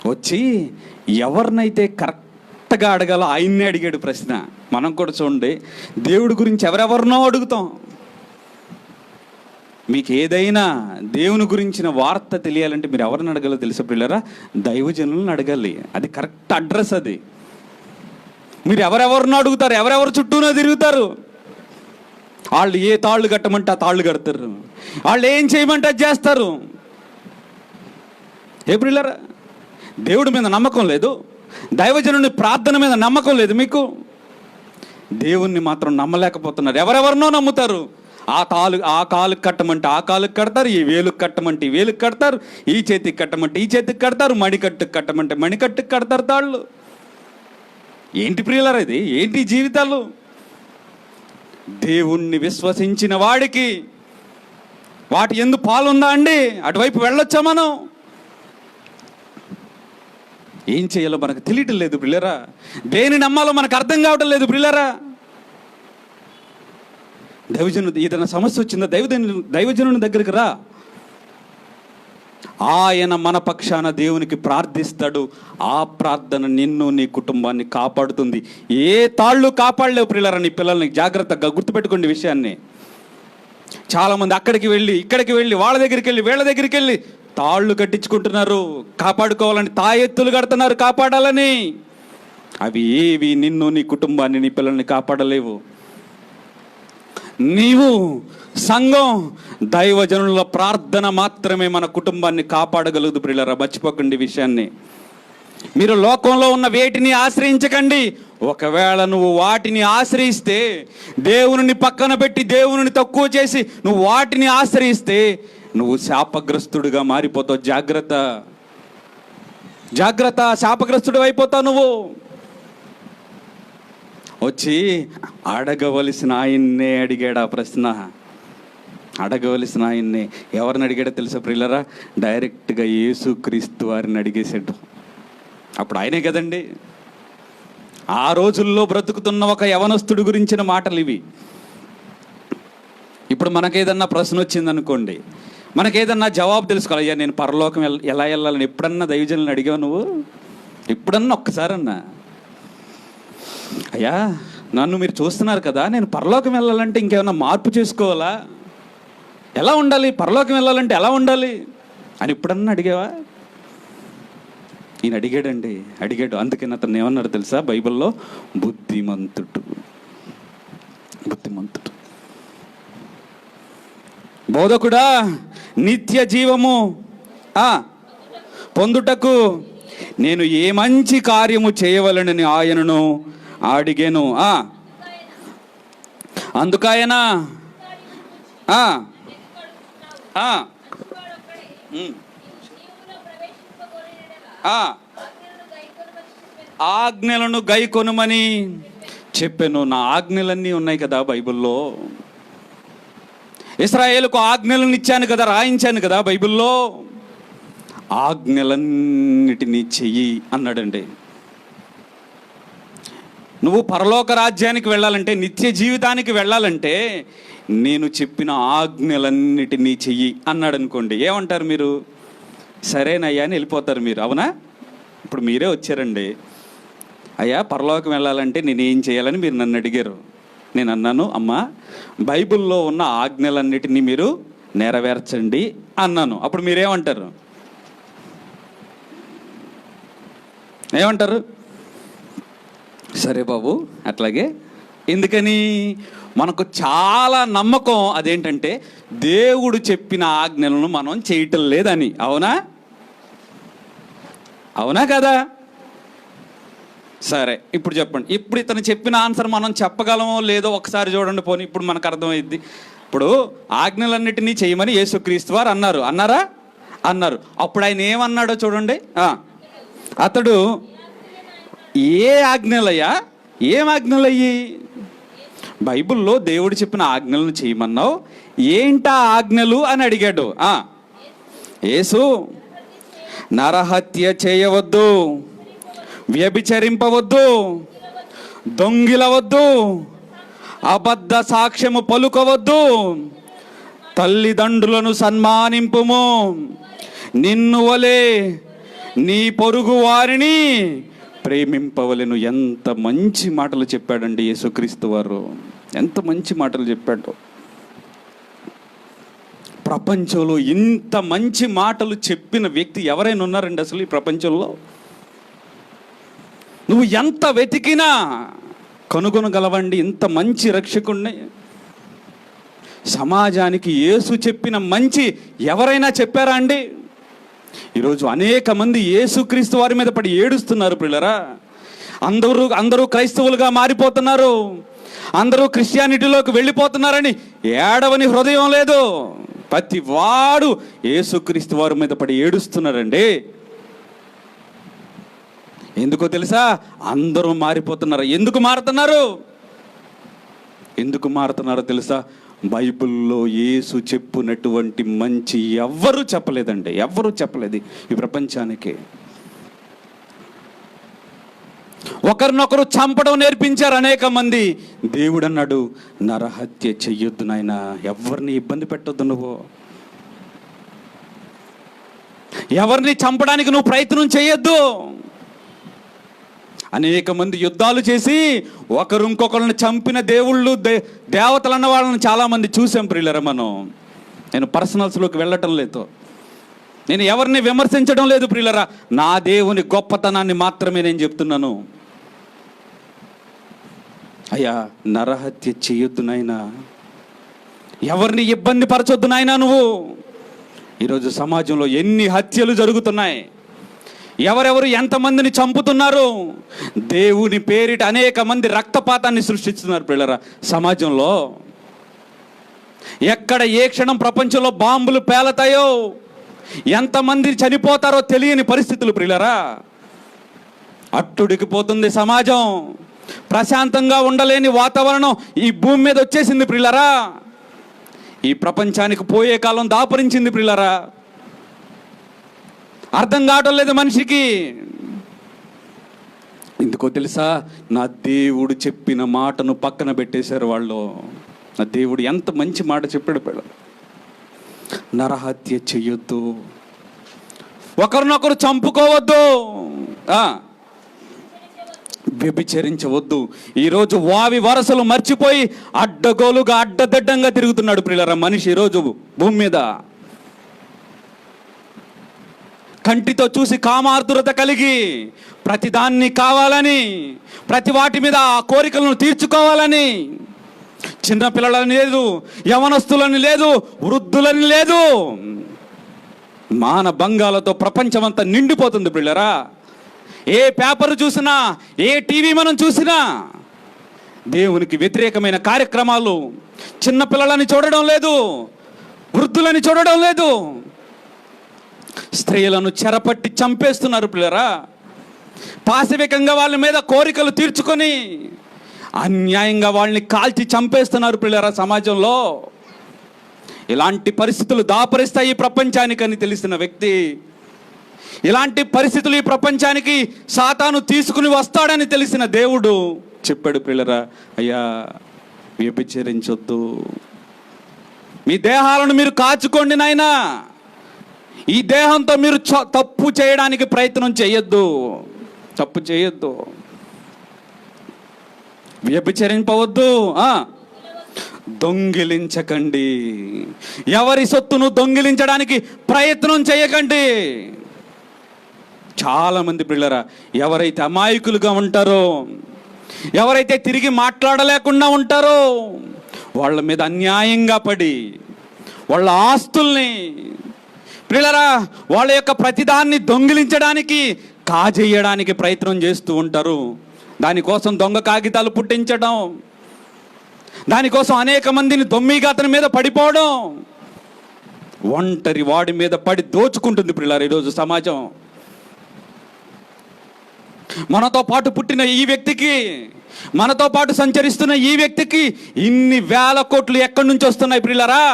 వచ్చి ఎవరినైతే కరెక్ట్గా అడగాలో ఆయన్నే అడిగాడు ప్రశ్న. మనం కూడా చూడండి, దేవుడి గురించి ఎవరెవరినో అడుగుతాం. మీకు ఏదైనా దేవుని గురించిన వార్త తెలియాలంటే మీరు ఎవరిని అడగాలో తెలుసా పిల్లరా? దైవజనులను అడగాలి. అది కరెక్ట్ అడ్రస్. అది మీరు ఎవరెవరినో అడుగుతారు, ఎవరెవరు చుట్టూనో తిరుగుతారు. వాళ్ళు ఏ తాళ్ళు కట్టమంటే ఆ తాళ్ళు కడతారు, వాళ్ళు ఏం చేయమంటే అది చేస్తారు. ఏ పిల్లరా, దేవుడి మీద నమ్మకం లేదు, దైవజనుని ప్రార్థన మీద నమ్మకం లేదు మీకు. దేవుణ్ణి మాత్రం నమ్మలేకపోతున్నారు. ఎవరెవరినో నమ్ముతారు. ఆ కాలుకి కట్టమంటే ఆ కాలుకి కడతారు, ఈ వేలుకి కట్టమంటే ఈ వేలుకి కడతారు, ఈ చేతికి కట్టమంటే ఈ చేతికి కడతారు, మణికట్టుకు కట్టమంటే మణికట్టుకు కడతారు తాళ్ళు. ఏంటి ప్రియులారా ఇది? ఏంటి జీవితాలు? దేవుణ్ణి విశ్వసించిన వాడికి వాటి యందు పాలుందా అండి? అటువైపు వెళ్ళొచ్చా మనం? ఏం చేయాలో మనకు తెలియటం లేదు ప్రియులారా. దేని నమ్మాలో మనకు అర్థం కావటం లేదు ప్రియులారా. దైవజనుడు ఏదైనా సమస్య వచ్చిందా, దైవజనుని దగ్గరికి రా. ఆయన మన పక్షాన దేవునికి ప్రార్థిస్తాడు. ఆ ప్రార్థన నిన్ను, నీ కుటుంబాన్ని కాపాడుతుంది. ఏ తాళ్ళు కాపాడలేవు ప్రియులారా నీ పిల్లల్ని. జాగ్రత్తగా గుర్తుపెట్టుకోండి విషయాన్ని. చాలామంది అక్కడికి వెళ్ళి ఇక్కడికి వెళ్ళి వాళ్ళ దగ్గరికి వెళ్ళి వీళ్ళ దగ్గరికి వెళ్ళి తాళ్ళు కట్టించుకుంటున్నారు. కాపాడుకోవాలని తాయెత్తులు కడుతున్నారు కాపాడాలని. అవి ఏవి నిన్ను, నీ కుటుంబాన్ని, నీ పిల్లల్ని కాపాడలేవు. నీవు, సంఘం, దైవజనుల ప్రార్థన మాత్రమే మన కుటుంబాన్ని కాపాడగలదు ప్రియులారా. మర్చిపోకండి విషయాన్ని. మీరు లోకంలో ఉన్న వేటిని ఆశ్రయించకండి. ఒకవేళ నువ్వు వాటిని ఆశ్రయిస్తే, దేవుని పక్కన పెట్టి దేవుని తక్కువ చేసి నువ్వు వాటిని ఆశ్రయిస్తే నువ్వు శాపగ్రస్తుడిగా మారిపోతావు. జాగ్రత్త, శాపగ్రస్తుడు అయిపోతావు నువ్వు. వచ్చి అడగవలసిన ఆయన్నే అడిగాడు ఆ ప్రశ్న. అడగవలసిన ఆయన్నే ఎవరిని అడిగాడో తెలుసా ప్రియులరా? డైరెక్ట్గా యేసుక్రీస్తు వారిని అడిగేశాడు. అప్పుడు ఆయనే కదండి. ఆ రోజుల్లో బ్రతుకుతున్న ఒక యవనస్తుడి గురించిన మాటలు ఇవి. ఇప్పుడు మనకేదన్నా ప్రశ్న వచ్చిందనుకోండి, మనకేదన్నా జవాబు తెలుసుకోవాలి. అయ్యా నేను పరలోకం ఎలా వెళ్ళాలని ఎప్పుడన్నా దైవజనులను అడిగావు నువ్వు? ఎప్పుడన్నా ఒక్కసారన్నా, అయ్యా నన్ను మీరు చూస్తున్నారు కదా, నేను పరలోకం వెళ్ళాలంటే ఇంకేమన్నా మార్పు చేసుకోవాలా? ఎలా ఉండాలి? పరలోకం వెళ్ళాలంటే ఎలా ఉండాలి అని ఎప్పుడన్నా అడిగావా? ఈయన అడిగాడు. అందుకని అతను ఏమన్నారు తెలుసా బైబిల్లో? బుద్ధిమంతుడు. బోధకుడా, నిత్య జీవము పొందుటకు నేను ఏ మంచి కార్యము చేయవలనని ఆయనను అడిగాను. అందుకాయన ఆ, ఆ, ఉమ్, ఆ, ఆజ్ఞలను గైకొనుమని చెప్పాను. నా ఆజ్ఞలన్నీ ఉన్నాయి కదా బైబిల్లో. ఇశ్రాయేలుకు ఆజ్ఞలను ఇచ్చాను కదా, రాయించాను కదా బైబిల్లో. ఆజ్ఞలన్నిటినీ చెయ్యి అన్నాడండి. నువ్వు పరలోక రాజ్యానికి వెళ్ళాలంటే, నిత్య జీవితానికి వెళ్ళాలంటే నేను చెప్పిన ఆజ్ఞలన్నిటినీ చెయ్యి అన్నాడు అనుకోండి. ఏమంటారు మీరు? సరేనయ్యా అని వెళ్ళిపోతారు మీరు, అవునా? ఇప్పుడు మీరే వచ్చారండి, అయ్యా పరలోకం వెళ్ళాలంటే నేను ఏం చేయాలని మీరు నన్ను అడిగారు. నేను అన్నాను, అమ్మా బైబిల్లో ఉన్న ఆజ్ఞలన్నిటినీ మీరు నెరవేర్చండి అన్నాను. అప్పుడు మీరేమంటారు? ఏమంటారు? సరే బాబు అట్లాగే. ఎందుకని? మనకు చాలా నమ్మకం అదేంటంటే దేవుడు చెప్పిన ఆజ్ఞలను మనం చేయటం లేదని. అవునా? అవునా కదా? సరే ఇప్పుడు చెప్పండి. ఇప్పుడు ఇతను చెప్పిన ఆన్సర్ మనం చెప్పగలమో లేదో ఒకసారి చూడండి. పోనీ ఇప్పుడు మనకు అర్థమైద్ది. ఇప్పుడు ఆజ్ఞలన్నిటినీ చేయమని యేసుక్రీస్తు వారు అన్నారు. అన్నారా? అన్నారు. అప్పుడు ఆయన ఏమన్నాడో చూడండి. అతడు ఏ ఆజ్ఞలయ్యా? ఏం ఆజ్ఞలయ్యి? బైబిల్లో దేవుడు చెప్పిన ఆజ్ఞలను చేయమన్నావు, ఏంటా ఆజ్ఞలు అని అడిగాడు. యేసు, నరహత్య చేయవద్దు, వ్యభిచరింపవద్దు, దొంగిలవద్దు, అబద్ధ సాక్ష్యము పలుకవద్దు, తల్లిదండ్రులను సన్మానింపుము, నిన్ను వలె నీ పొరుగు వారిని ప్రేమింపవలెను. ఎంత మంచి మాటలు చెప్పాడండి యేసుక్రీస్తు వారు. ఎంత మంచి మాటలు చెప్పాడు. ప్రపంచంలో ఇంత మంచి మాటలు చెప్పిన వ్యక్తి ఎవరైనా ఉన్నారండి అసలు ఈ ప్రపంచంలో? నువ్వు ఎంత వెతికినా కనుగొనగలవండి ఇంత మంచి రక్షకుణ్ణి. సమాజానికి యేసు చెప్పిన మంచి ఎవరైనా చెప్పారా అండి? ఈరోజు అనేక మంది యేసుక్రీస్తు వారి మీద పడి ఏడుస్తున్నారు పిల్లరా. అందరూ క్రైస్తవులుగా మారిపోతున్నారు, అందరూ క్రిస్టియానిటీలోకి వెళ్ళిపోతున్నారని ఏడవని హృదయం లేదు. ప్రతి వాడు యేసుక్రీస్తు వారి మీద పడి ఏడుస్తున్నారండి. ఎందుకో తెలుసా? అందరూ మారిపోతున్నారు. ఎందుకు మారుతున్నారో తెలుసా? బైబిల్లో యేసు చెప్పినటువంటి మంచి ఎవ్వరూ చెప్పలేదండి. ఎవ్వరూ చెప్పలేదు ఈ ప్రపంచానికి. ఒకరినొకరు చంపడం నేర్పించారు అనేక మంది. దేవుడు అన్నాడు, నరహత్య చెయ్యొద్దు నాయనా, ఎవరిని ఇబ్బంది పెట్టొద్దు, నువ్వు ఎవరిని చంపడానికి నువ్వు ప్రయత్నం చేయొద్దు. అనేక మంది యుద్ధాలు చేసి ఒకరు ఇంకొకరిని చంపిన దేవుళ్ళు దేవతలు అన్న వాళ్ళని చాలామంది చూసాం ప్రియులరా మనం. నేను పర్సనల్స్లోకి వెళ్ళటం లేదు, నేను ఎవరిని విమర్శించడం లేదు ప్రియులరా. నా దేవుని గొప్పతనాన్ని మాత్రమే నేను చెప్తున్నాను. అయ్యా నరహత్య చేయొద్దు నాయనా, ఎవరిని ఇబ్బంది పరచొద్దు నాయనా నువ్వు. ఈరోజు సమాజంలో ఎన్ని హత్యలు జరుగుతున్నాయి, ఎవరెవరు ఎంతమందిని చంపుతున్నారు. దేవుని పేరిట అనేక మంది రక్తపాతాన్ని సృష్టిస్తున్నారు పిల్లరా సమాజంలో. ఎక్కడ ఏ క్షణం ప్రపంచంలో బాంబులు పేలతాయో, ఎంతమంది చనిపోతారో తెలియని పరిస్థితులు ప్రియులరా. అట్టుడికిపోతుంది సమాజం. ప్రశాంతంగా ఉండలేని వాతావరణం ఈ భూమి మీద వచ్చేసింది ప్రియులరా. ఈ ప్రపంచానికి పోయే కాలం దాపురించింది ప్రియులరా. అర్థం కావటం లేదు మనిషికి. ఎందుకో తెలుసా? నా దేవుడు చెప్పిన మాటను పక్కన పెట్టేశారు వాళ్ళు. నా దేవుడు ఎంత మంచి మాట చెప్పాడు పిల్ల. నరహత్య చెయ్యొద్దు, ఒకరినొకరు చంపుకోవద్దు, వ్యభిచరించవద్దు. ఈరోజు వావి వరసలు మర్చిపోయి అడ్డగోలుగా అడ్డదిడ్డంగా తిరుగుతున్నాడు ప్రియులరా మనిషి ఈరోజు భూమి మీద. కంటితో చూసి కామార్దురత కలిగి ప్రతిదాన్ని కావాలని, ప్రతి వాటి మీద ఆ కోరికలను తీర్చుకోవాలని, చిన్నపిల్లలని లేదు, యవనస్తులని లేదు, వృద్ధులని లేదు, మానభంగాలతో ప్రపంచమంతా నిండిపోతుంది పిల్లరా. ఏ పేపర్ చూసినా, ఏ టీవీ మనం చూసినా దేవునికి వ్యతిరేకమైన కార్యక్రమాలు, చిన్నపిల్లలని చూడడం లేదు, వృద్ధులని చూడడం లేదు, స్త్రీలను చెరపట్టి చంపేస్తున్నారు పిల్లరా. పాశవికంగా వాళ్ళ మీద కోరికలు తీర్చుకొని అన్యాయంగా వాళ్ళని కాల్చి చంపేస్తున్నారు పిల్లరా సమాజంలో. ఇలాంటి పరిస్థితులు దాపరిస్తాయి ఈ ప్రపంచానికని తెలిసిన వ్యక్తి, ఇలాంటి పరిస్థితులు ఈ ప్రపంచానికి సాతాను తీసుకుని వస్తాడని తెలిసిన దేవుడు చెప్పాడు పిల్లరా, అయ్యా వ్యభిచరించొద్దు, మీ దేహాలను మీరు కాచుకోండి నాయనా, ఈ దేహంతో మీరు తప్పు చేయడానికి ప్రయత్నం చేయొద్దు, తప్పు చేయొద్దు, వ్యభిచరింపవద్దు, దొంగిలించకండి, ఎవరి సొత్తును దొంగిలించడానికి ప్రయత్నం చేయకండి. చాలామంది పిల్లరా ఎవరైతే అమాయకులుగా ఉంటారో, ఎవరైతే తిరిగి మాట్లాడలేకుండా ఉంటారో వాళ్ళ మీద అన్యాయంగా పడి వాళ్ళ ఆస్తుల్ని పిల్లరా వాళ్ళ యొక్క ప్రతిదాన్ని దొంగిలించడానికి కాజేయడానికి ప్రయత్నం చేస్తూ ఉంటారు. దానికోసం దొంగ కాగితాలు పుట్టించడం, దానికోసం అనేక మందిని దొమ్మిగా అతని మీద పడిపోవడం, ఒంటరి వాడి మీద పడి దోచుకుంటుంది పిల్లరా ఈరోజు సమాజం. మనతో పాటు పుట్టిన ఈ వ్యక్తికి, మనతో పాటు సంచరిస్తున్న ఈ వ్యక్తికి ఇన్ని వేల కోట్లు ఎక్కడి నుంచి వస్తున్నాయి పిల్లరా?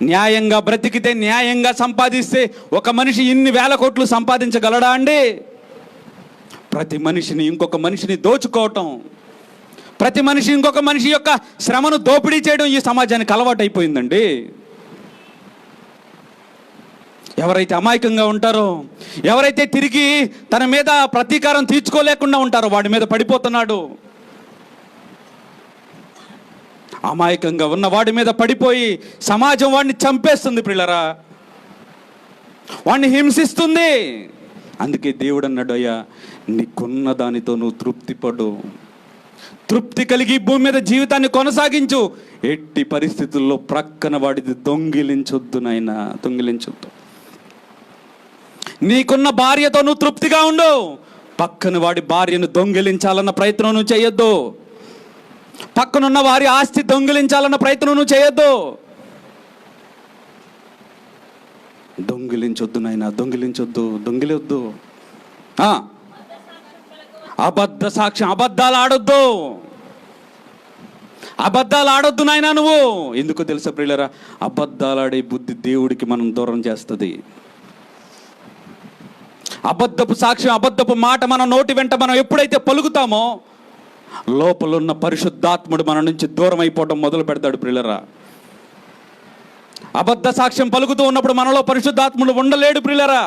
న్యాయంగా బ్రతికితే, న్యాయంగా సంపాదిస్తే ఒక మనిషి ఇన్ని వేల కోట్లు సంపాదించగలడా అండి? ప్రతి మనిషిని ఇంకొక మనిషిని దోచుకోవటం, ప్రతి మనిషి ఇంకొక మనిషి యొక్క శ్రమను దోపిడీ చేయడం ఈ సమాజానికి అలవాటు అయిపోయిందండి. ఎవరైతే అమాయకంగా ఉంటారో, ఎవరైతే తిరిగి తన మీద ప్రతీకారం తీర్చుకోలేకుండా ఉంటారో వాడి మీద పడిపోతున్నాడు. అమాయకంగా ఉన్న వాడి మీద పడిపోయి సమాజం వాడిని చంపేస్తుంది పిల్లరా, వాడిని హింసిస్తుంది. అందుకే దేవుడు అన్నాడు, అయ్యా నీకున్న దానితో నువ్వు తృప్తిపడు, తృప్తి కలిగి భూమి మీద జీవితాన్ని కొనసాగించు, ఎట్టి పరిస్థితుల్లో ప్రక్కన వాడిది దొంగిలించొద్దు నాయనా, దొంగిలించొద్దు. నీకున్న భార్యతో నువ్వు తృప్తిగా ఉండు, పక్కన వాడి భార్యను దొంగిలించాలన్న ప్రయత్నం నువ్వు చేయొద్దు, పక్కనున్న వారి ఆస్తి దొంగిలించాలన్న ప్రయత్నం నువ్వు చేయొద్దు. దొంగిలించొద్దు నాయనా, దొంగిలించొద్దు, దొంగిలొద్దు. అబద్ధ సాక్ష్యం, అబద్ధాలు ఆడొద్దు, అబద్ధాలు ఆడొద్దు నాయనా నువ్వు. ఎందుకో తెలుసా ప్రియులరా, అబద్ధాలు ఆడే బుద్ధి దేవుడికి మనం దూరం చేస్తుంది. అబద్ధపు సాక్ష్యం, అబద్ధపు మాట మన నోటి వెంట మనం ఎప్పుడైతే పలుకుతామో లోపల ఉన్న పరిశుద్ధాత్ముడు మన నుంచి దూరం అయిపోవడం మొదలు పెడతాడు ప్రియులరా. అబద్ధ సాక్ష్యం పలుకుతూ ఉన్నప్పుడు మనలో పరిశుద్ధాత్ముడు ఉండలేడు ప్రియులరా.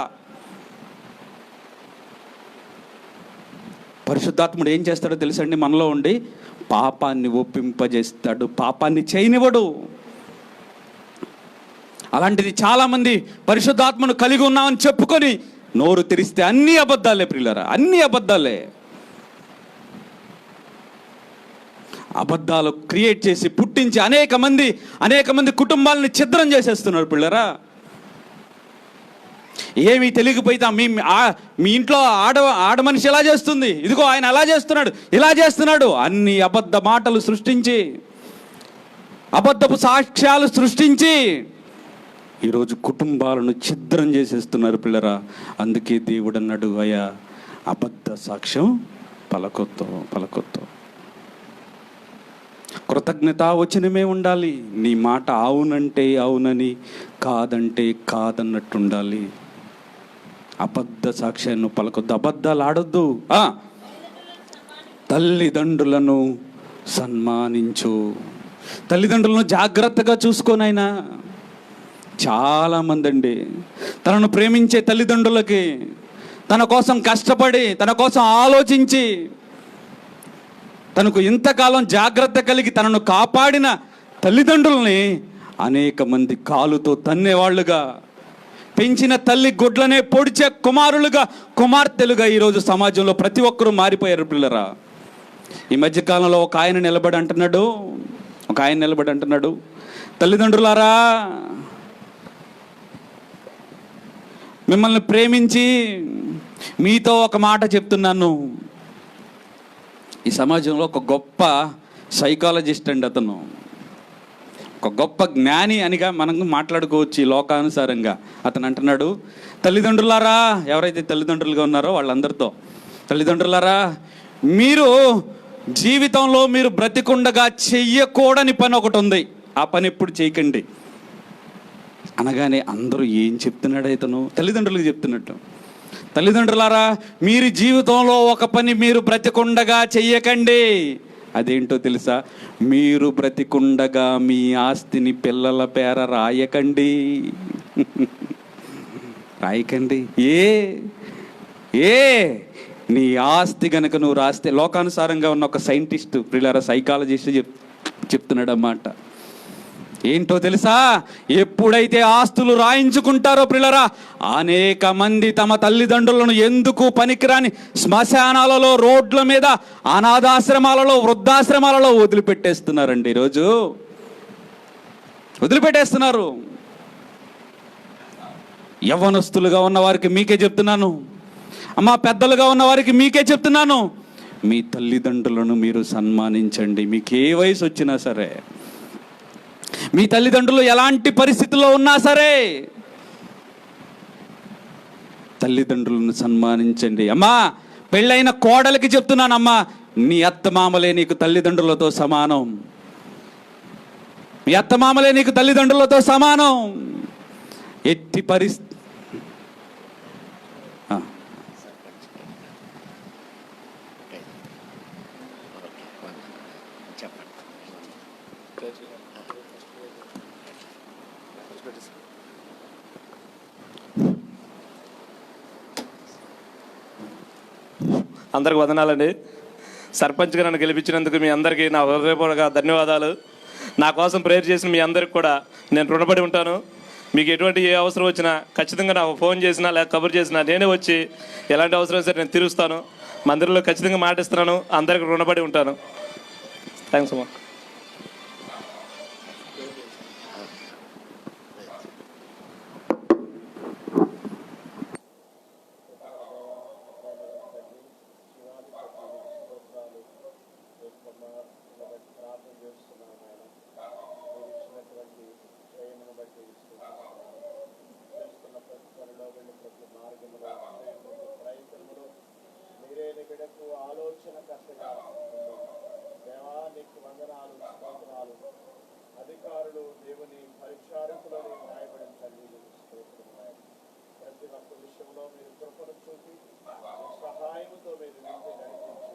పరిశుద్ధాత్ముడు ఏం చేస్తాడో తెలుసండి, మనలో ఉండి పాపాన్ని ఒప్పింపజేస్తాడు, పాపాన్ని చేయనివ్వడు. అలాంటిది చాలామంది పరిశుద్ధాత్మను కలిగి ఉన్నామని చెప్పుకొని నోరు తెరిస్తే అన్ని అబద్ధాలే ప్రియులరా, అన్ని అబద్ధాలే. అబద్ధాలు క్రియేట్ చేసి పుట్టించి అనేక మంది కుటుంబాలను ఛిద్రం చేసేస్తున్నారు పిల్లరా. ఏమీ తెలియకపోతే మీ ఇంట్లో ఆడ మనిషి ఎలా చేస్తుంది, ఇదిగో ఆయన అలా చేస్తున్నాడు, ఇలా చేస్తున్నాడు, అన్ని అబద్ధ మాటలు సృష్టించి, అబద్ధపు సాక్ష్యాలు సృష్టించి ఈరోజు కుటుంబాలను ఛిద్రం చేసేస్తున్నారు పిల్లరా. అందుకే దేవుడు అన్నాడు, అయ్యా అబద్ధ సాక్ష్యం పలకొద్దు. కృతజ్ఞత వచనమే ఉండాలి. నీ మాట అవునంటే అవునని, కాదంటే కాదన్నట్టు ఉండాలి. అబద్ధ సాక్ష్యాన్ని పలకొద్దు, అబద్ధాలు ఆడొద్దు. తల్లిదండ్రులను సన్మానించు, తల్లిదండ్రులను జాగ్రత్తగా చూసుకోనైనా. చాలామంది అండి తనను ప్రేమించే తల్లిదండ్రులకి, తన కోసం కష్టపడి, తన కోసం ఆలోచించి, తనకు ఇంతకాలం జాగ్రత్త కలిగి తనను కాపాడిన తల్లిదండ్రుల్ని అనేక మంది కాలుతో తన్నేవాళ్ళుగా, పెంచిన తల్లి గుడ్లనే పొడిచే కుమార్తెలుగా ఈరోజు సమాజంలో ప్రతి ఒక్కరూ మారిపోయారు పిల్లరా. ఈ మధ్యకాలంలో ఒక ఆయన నిలబడి అంటున్నాడు, తల్లిదండ్రులారా, మిమ్మల్ని ప్రేమించి మీతో ఒక మాట చెప్తున్నాను, ఈ సమాజంలో ఒక గొప్ప సైకాలజిస్ట్ అండి అతను, ఒక గొప్ప జ్ఞాని అనిగా మనం మాట్లాడుకోవచ్చు ఈ లోకానుసారంగా. అతను అంటున్నాడు, తల్లిదండ్రులారా, ఎవరైతే తల్లిదండ్రులుగా ఉన్నారో వాళ్ళందరితో, తల్లిదండ్రులారా, మీరు జీవితంలో మీరు బ్రతికుండగా చెయ్యకూడని పని ఒకటి ఉంది, ఆ పని ఎప్పుడు చేయకండి అనగానే అందరూ ఏం చెప్తున్నాడు ఇతను? తల్లిదండ్రులకు చెప్తున్నట్టు, తల్లిదండ్రులారా, మీరు జీవితంలో ఒక పని మీరు బ్రతికుండగా చెయ్యకండి. అదేంటో తెలుసా? మీరు బ్రతికుండగా మీ ఆస్తిని పిల్లల పేర రాయకండి. రాయకండి. ఏ నీ ఆస్తి గనక నువ్వు రాస్తే, లోకానుసారంగా ఉన్న ఒక సైంటిస్ట్ ప్రియులారా, సైకాలజిస్ట్ చెప్తున్నాడు అన్నమాట. ఏంటో తెలుసా? ఎప్పుడైతే ఆస్తులు రాయించుకుంటారో ప్రియులారా, అనేక మంది తమ తల్లిదండ్రులను ఎందుకు పనికిరాని శ్మశానాలలో, రోడ్ల మీద, అనాథాశ్రమాలలో, వృద్ధాశ్రమాలలో వదిలిపెట్టేస్తున్నారండి. ఈరోజు వదిలిపెట్టేస్తున్నారు. యవ్వనస్తులుగా ఉన్న వారికి మీకే చెప్తున్నాను, అమ్మా పెద్దలుగా ఉన్న వారికి మీకే చెప్తున్నాను, మీ తల్లిదండ్రులను మీరు సన్మానించండి. మీకు ఏ వయసు వచ్చినా సరే, మీ తల్లిదండ్రులు ఎలాంటి పరిస్థితుల్లో ఉన్నా సరే తల్లిదండ్రులను సన్మానించండి. అమ్మా పెళ్ళైన కోడలికి చెప్తున్నానమ్మా, నీ అత్తమామలే నీకు తల్లిదండ్రులతో సమానం. మీ అత్తమామలే నీకు తల్లిదండ్రులతో సమానం. ఎట్టి పరిస్థితి అందరికి వందనాలండి. సర్పంచ్గా నన్ను గెలిపించినందుకు మీ అందరికీ నా హృదయపూర్వక ధన్యవాదాలు. నా కోసం ప్రేయర్ చేసిన మీ అందరికి కూడా నేను రుణపడి ఉంటాను. మీకు ఎటువంటి ఏ అవసరం వచ్చినా ఖచ్చితంగా నాకు ఫోన్ చేసినా లేక కబుర్ చేసినా నేనే వచ్చి ఎలాంటి అవసరం సరే నేను తీరుస్తాను. మందిరంలో ఖచ్చితంగా మాటిస్తున్నాను. అందరికి రుణపడి ఉంటాను. థ్యాంక్స్ అమ్మా. అధికారులు దేవుని పరిచారకులని న్యాయపడించండి. ప్రతి ఒక్క విషయంలో మీరు కృపను చూపి సహాయంతో మీరు నింపి నడిపించి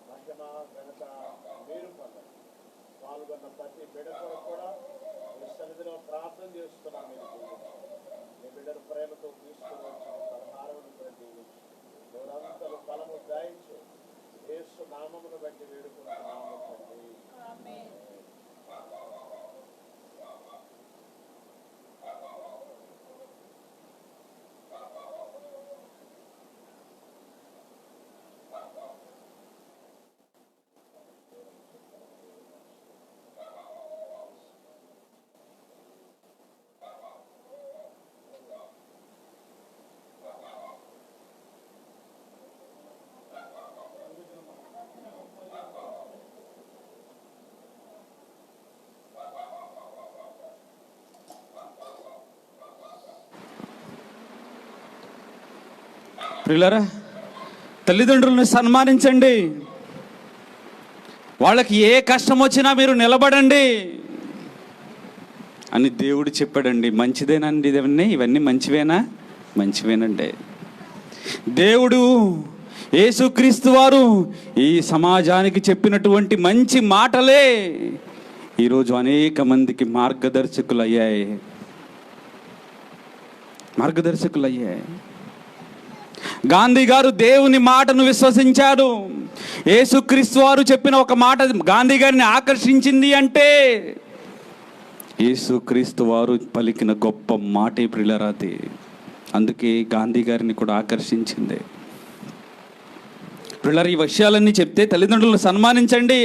మహిమ ఘనత మీరు పొందండి. పాల్గొన్న ప్రతి బిడ్డ కొరకు కూడా మీ సన్నిధిలో ప్రార్థన చేస్తున్నాం. మీరు మీ బిడ్డను ప్రేమతో తీసుకుని వచ్చిన పలహారమును దీవించి నూరంతలు ఫలము దయించి యేసు నామమును బట్టి వేడుకుంటున్నాము తండ్రి. ప్రియులారా, తల్లిదండ్రులను సన్మానించండి. వాళ్ళకి ఏ కష్టం వచ్చినా మీరు నిలబడండి అని దేవుడు చెప్పాడండి. మంచిదేనండి ఇవన్నీ మంచివేనా? మంచివేనండి. దేవుడు యేసుక్రీస్తు వారు ఈ సమాజానికి చెప్పినటువంటి మంచి మాటలే ఈరోజు అనేక మందికి మార్గదర్శకులయ్యాయి. గాంధీ గారు దేవుని మాటను విశ్వసించాడు. యేసుక్రీస్తు వారు చెప్పిన ఒక మాట గాంధీ గారిని ఆకర్షించింది అంటే యేసుక్రీస్తు వారు పలికిన గొప్ప మాటే ప్రియులారాది. అందుకే గాంధీ గారిని కూడా ఆకర్షించింది. ప్రియులారా, ఈ విషయాలన్నీ చెప్తే తల్లిదండ్రులను సన్మానించండి.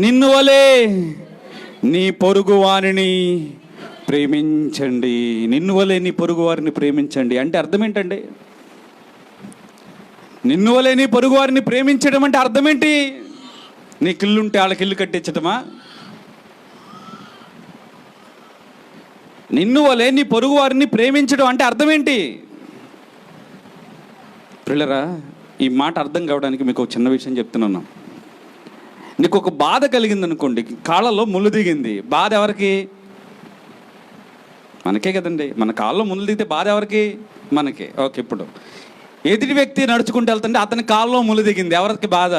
నిన్ను వలే నీ పొరుగు వారిని ప్రేమించండి. నిన్ను వలే నీ పొరుగు వారిని ప్రేమించండి అంటే అర్థం ఏంటండి? నిన్ను వలే నీ పొరుగు వారిని ప్రేమించడం అంటే అర్థం ఏంటి? నీకు ఇల్లు ఉంటే వాళ్ళకి ఇల్లు కట్టించటమా? నిన్ను వలే నీ పొరుగు వారిని ప్రేమించడం అంటే అర్థం ఏంటి? పిల్లరా, ఈ మాట అర్థం కావడానికి మీకు ఒక చిన్న విషయం చెప్తున్నాను. నీకు ఒక బాధ కలిగింది అనుకోండి, కాళ్ళలో ముళ్ళు దిగింది, బాధ ఎవరికి? మనకే కదండి. మన కాళ్ళలో ముళ్ళు దిగితే బాధ ఎవరికి? మనకే. ఓకే, ఇప్పుడు ఎదుటి వ్యక్తి నడుచుకుంటూ వెళ్తుంటే అతని కాళ్ళలో ముళ్ళు దిగింది, ఎవరికి బాధ?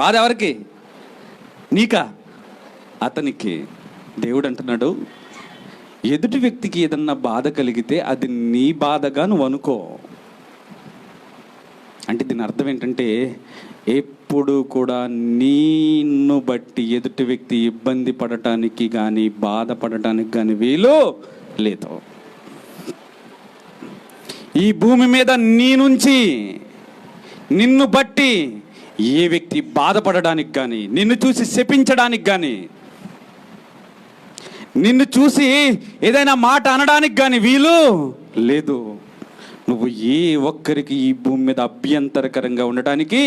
బాధ ఎవరికి? నీకా? అతనికి. దేవుడు అంటున్నాడు, ఎదుటి వ్యక్తికి ఏదన్నా బాధ కలిగితే అది నీ బాధగా నువ్వు అనుకో. అంటే దీని అర్థం ఏంటంటే, ఎప్పుడు కూడా నిన్ను బట్టి ఎదుటి వ్యక్తి ఇబ్బంది పడటానికి కానీ బాధపడటానికి కానీ వీలు లేదు. ఈ భూమి మీద నీ నుంచి నిన్ను బట్టి ఏ వ్యక్తి బాధపడడానికి కానీ, నిన్ను చూసి శపించడానికి కానీ, నిన్ను చూసి ఏదైనా మాట అనడానికి కానీ వీలు లేదు. నువ్వు ఏ ఒక్కరికి ఈ భూమి మీద అభ్యంతరకరంగా ఉండటానికి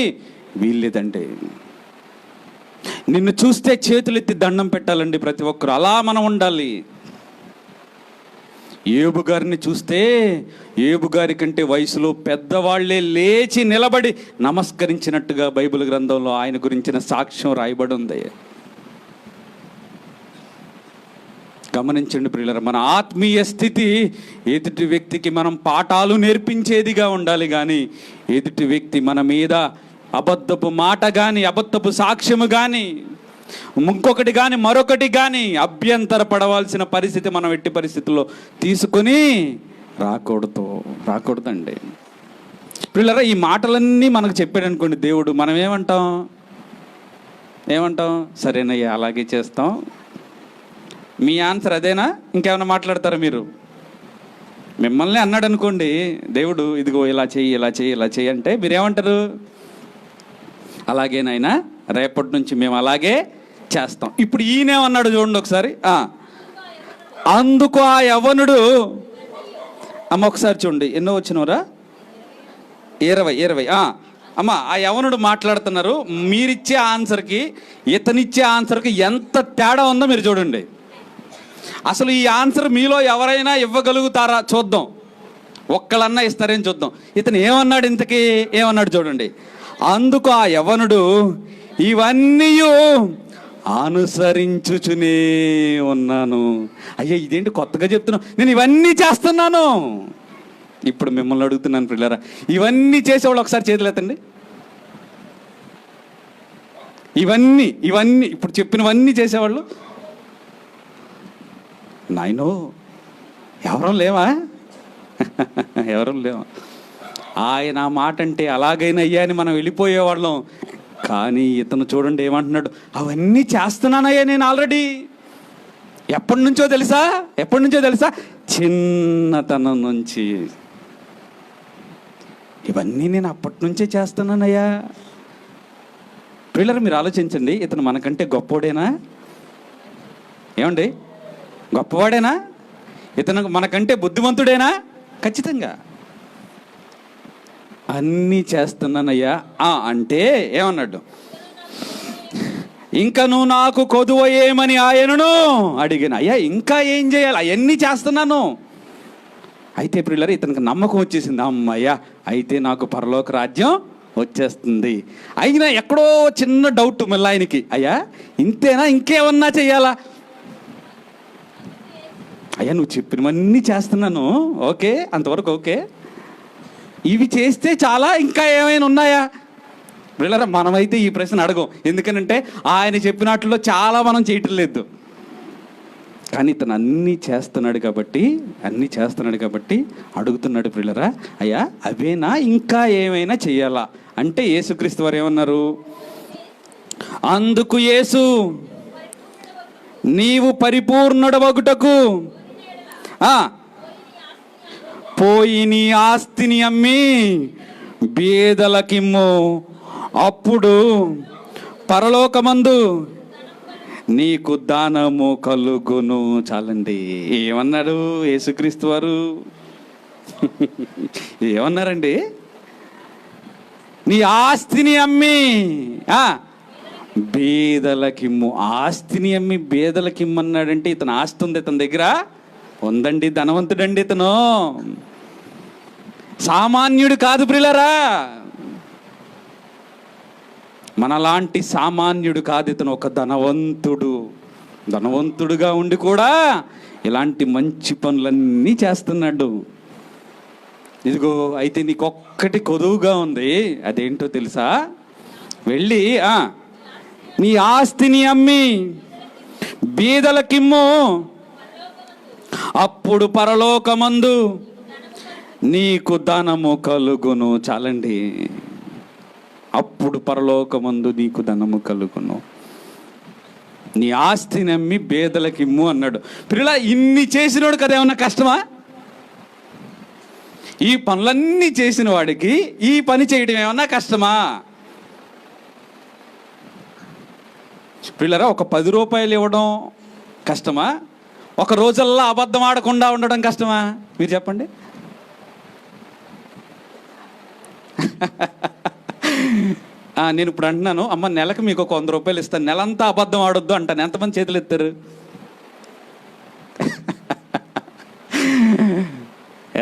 వీల్లేదండి. నిన్ను చూస్తే చేతులెత్తి దండం పెట్టాలండి ప్రతి ఒక్కరు. అలా మనం ఉండాలి. యోబు గారిని చూస్తే యోబు గారి కంటే వయసులో పెద్దవాళ్లే లేచి నిలబడి నమస్కరించినట్టుగా బైబిల్ గ్రంథంలో ఆయన గురించిన సాక్ష్యం రాయబడి ఉంది. గమనించండి ప్రియులారా, మన ఆత్మీయ స్థితి ఎదుటి వ్యక్తికి మనం పాఠాలు నేర్పించేదిగా ఉండాలి కానీ ఎదుటి వ్యక్తి మన మీద అబద్ధపు మాట కానీ అబద్ధపు సాక్ష్యము కానీ ఇంకొకటి కానీ మరొకటి కానీ అభ్యంతర పడవలసిన పరిస్థితి మనం ఎట్టి పరిస్థితుల్లో తీసుకొని రాకూడదండి. ప్రియులారా, ఈ మాటలన్నీ మనకు చెప్పాడు అనుకోండి దేవుడు, మనం ఏమంటాం? సరేనయ్యా, అలాగే చేస్తాం. మీ ఆన్సర్ అదేనా? ఇంకేమైనా మాట్లాడతారా మీరు? మిమ్మల్ని అన్నాడు అనుకోండి దేవుడు, ఇదిగో ఇలా చెయ్యి అంటే మీరేమంటారు? అలాగేనైనా, రేపటి నుంచి మేము అలాగే చేస్తాం. ఇప్పుడు ఈయనేమన్నాడు చూడండి ఒకసారి. అందుకు ఆ యవ్వనుడు, అమ్మ ఒకసారి చూడండి, ఎన్నో వచ్చినవరా? 20. అమ్మ, ఆ యవ్వనుడు మాట్లాడుతున్నారు. మీరిచ్చే ఆన్సర్కి ఇతనిచ్చే ఆన్సర్కి ఎంత తేడా ఉందో మీరు చూడండి. అసలు ఈ ఆన్సర్ మీలో ఎవరైనా ఇవ్వగలుగుతారా చూద్దాం. ఒక్కళ్ళన్నా ఇస్తారేం చూద్దాం. ఇతను ఏమన్నాడు? ఇంతకీ ఏమన్నాడు చూడండి. అందుకు ఆ యవ్వనుడు, ఇవన్నీ అనుసరించుచునే ఉన్నాను. అయ్యా, ఇదేంటి కొత్తగా చెప్తున్నావు? నేను ఇవన్నీ చేస్తున్నాను. ఇప్పుడు మిమ్మల్ని అడుగుతున్నాను పిల్లరా, ఇవన్నీ చేసేవాళ్ళు ఒకసారి చేతులు ఎత్తండి. ఇవన్నీ ఇప్పుడు చెప్పినవన్నీ చేసేవాళ్ళు నాయనో ఎవరూ లేవా? ఆయన మాట అంటే అలాగైనా అయ్యా అని మనం వెళ్ళిపోయేవాళ్ళం. కానీ ఇతను చూడండి ఏమంటున్నాడు, అవన్నీ చేస్తున్నానయ్యా నేను ఆల్రెడీ. ఎప్పటి నుంచో తెలుసా? చిన్నతనం నుంచి ఇవన్నీ నేను అప్పటి నుంచే చేస్తున్నానయ్యా. పిల్లలు మీరు ఆలోచించండి, ఇతను మనకంటే గొప్పోడేనా? ఏమండి, గొప్పవాడేనా? ఇతను మనకంటే బుద్ధిమంతుడేనా? ఖచ్చితంగా. అన్నీ చేస్తున్నానయ్యా అంటే ఏమన్నాడు? ఇంకా నువ్వు నాకు కొదువ ఏమని ఆయనను అడిగిన. అయ్యా, ఇంకా ఏం చేయాలి? అవన్నీ చేస్తున్నాను. అయితే ప్రియులారా, ఇతనికి నమ్మకం వచ్చేసింది. అమ్మయ్యా, అయితే నాకు పరలోక రాజ్యం వచ్చేస్తుంది. అయినా ఎక్కడో చిన్న డౌట్ మళ్ళీ ఆయనకి, అయ్యా ఇంతేనా, ఇంకేమన్నా చెయ్యాలా? అయ్యా, నువ్వు చెప్పినవన్నీ చేస్తున్నాను, ఓకే, అంతవరకు ఓకే. ఇవి చేస్తే చాలా, ఇంకా ఏమైనా ఉన్నాయా? వీళ్ళరా, మనమైతే ఈ ప్రశ్న అడగం. ఎందుకనంటే ఆయన చెప్పినట్లో చాలా మనం చేయటం లేదు. కానీ ఇతను అన్నీ చేస్తున్నాడు కాబట్టి అడుగుతున్నాడు. పిల్లరా, అయ్యా అవేనా, ఇంకా ఏమైనా చెయ్యాలా అంటే యేసుక్రీస్తు వారు ఏమన్నారు? అందుకు యేసు, నీవు పరిపూర్ణుడవగుటకు పోయి నీ ఆస్తిని అమ్మి బీదలకిమ్ము, అప్పుడు పరలోకమందు నీకు దానము కలుగును. చాలండి. ఏమన్నాడు యేసుక్రీస్తు వారు? ఏమన్నారండి? నీ ఆస్తిని అమ్మి బేదలకిమ్ము. ఆస్తిని అమ్మి బేదలకిమ్మన్నాడంటే ఇతను ఆస్తి ఉంది ఇతని దగ్గర ఉందండి, ధనవంతుడండి ఇతను, సామాన్యుడు కాదు ప్రియులారా. మనలాంటి సామాన్యుడు కాదు ఇతను, ఒక ధనవంతుడుగా ఉండి కూడా ఇలాంటి మంచి పనులన్నీ చేస్తున్నాడు. ఇదిగో అయితే నీకు ఒక్కటి కొదువుగా ఉంది, అదేంటో తెలుసా? వెళ్ళి నీ ఆస్తిని అమ్మి బీదలకిమ్ము, అప్పుడు పరలోకమందు నీకు ధనము కలుగును. చాలండి, అప్పుడు పరలోకమందు నీకు ధనము కలుగును. నీ ఆస్తిని అమ్మి బేదలకిమ్ము అన్నాడు. పిల్లలా, ఇన్ని చేసినోడు కదా ఏమన్నా కష్టమా? ఈ పనులన్నీ చేసిన వాడికి ఈ పని చేయడం ఏమన్నా కష్టమా? పిల్లరా, ఒక 10 రూపాయలు ఇవ్వడం కష్టమా? ఒక రోజల్లా అబద్ధం ఆడకుండా ఉండడం కష్టమా? మీరు చెప్పండి. నేను ఇప్పుడు అంటున్నాను, అమ్మ నెలకు మీకు ఒక 100 రూపాయలు ఇస్తాను, నెలంతా అబద్ధం ఆడొద్దు అంటాను. ఎంతమంది చేతులు ఎత్తారు?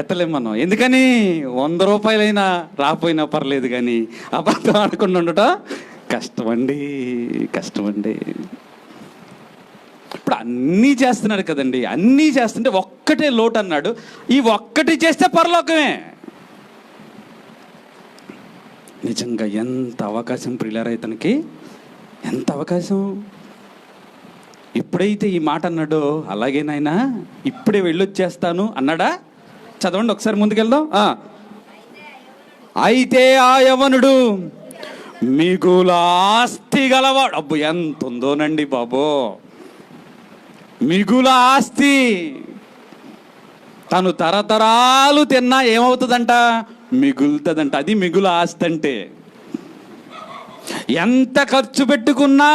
ఎత్తలేం మనం. ఎందుకని? 100 రూపాయలైనా రాపోయినా పర్లేదు, కానీ అబద్ధం ఆడకుండా ఉండటం కష్టమండి. ఇప్పుడు అన్నీ చేస్తున్నాడు కదండి, అన్నీ చేస్తుంటే ఒక్కటే లోటు అన్నాడు. ఈ ఒక్కటి చేస్తే పరలోకమే. నిజంగా ఎంత అవకాశం ప్రియులారా ఇతనికి, ఎంత అవకాశం! ఎప్పుడైతే ఈ మాట అన్నాడో, అలాగే నాయనా ఇప్పుడే వెళ్ళొచ్చేస్తాను అన్నాడా? చదవండి ఒకసారి, ముందుకెళ్దాం. అయితే ఆ యవనుడు మిగుల ఆస్తి గలవాడు. అబ్బు, ఎంత ఉందోనండి బాబో! మిగుల ఆస్తి. తను తరతరాలు తిన్నా ఏమవుతుందంట? మిగులుతుందంట. అది మిగుల ఆస్తి అంటే. ఎంత ఖర్చు పెట్టుకున్నా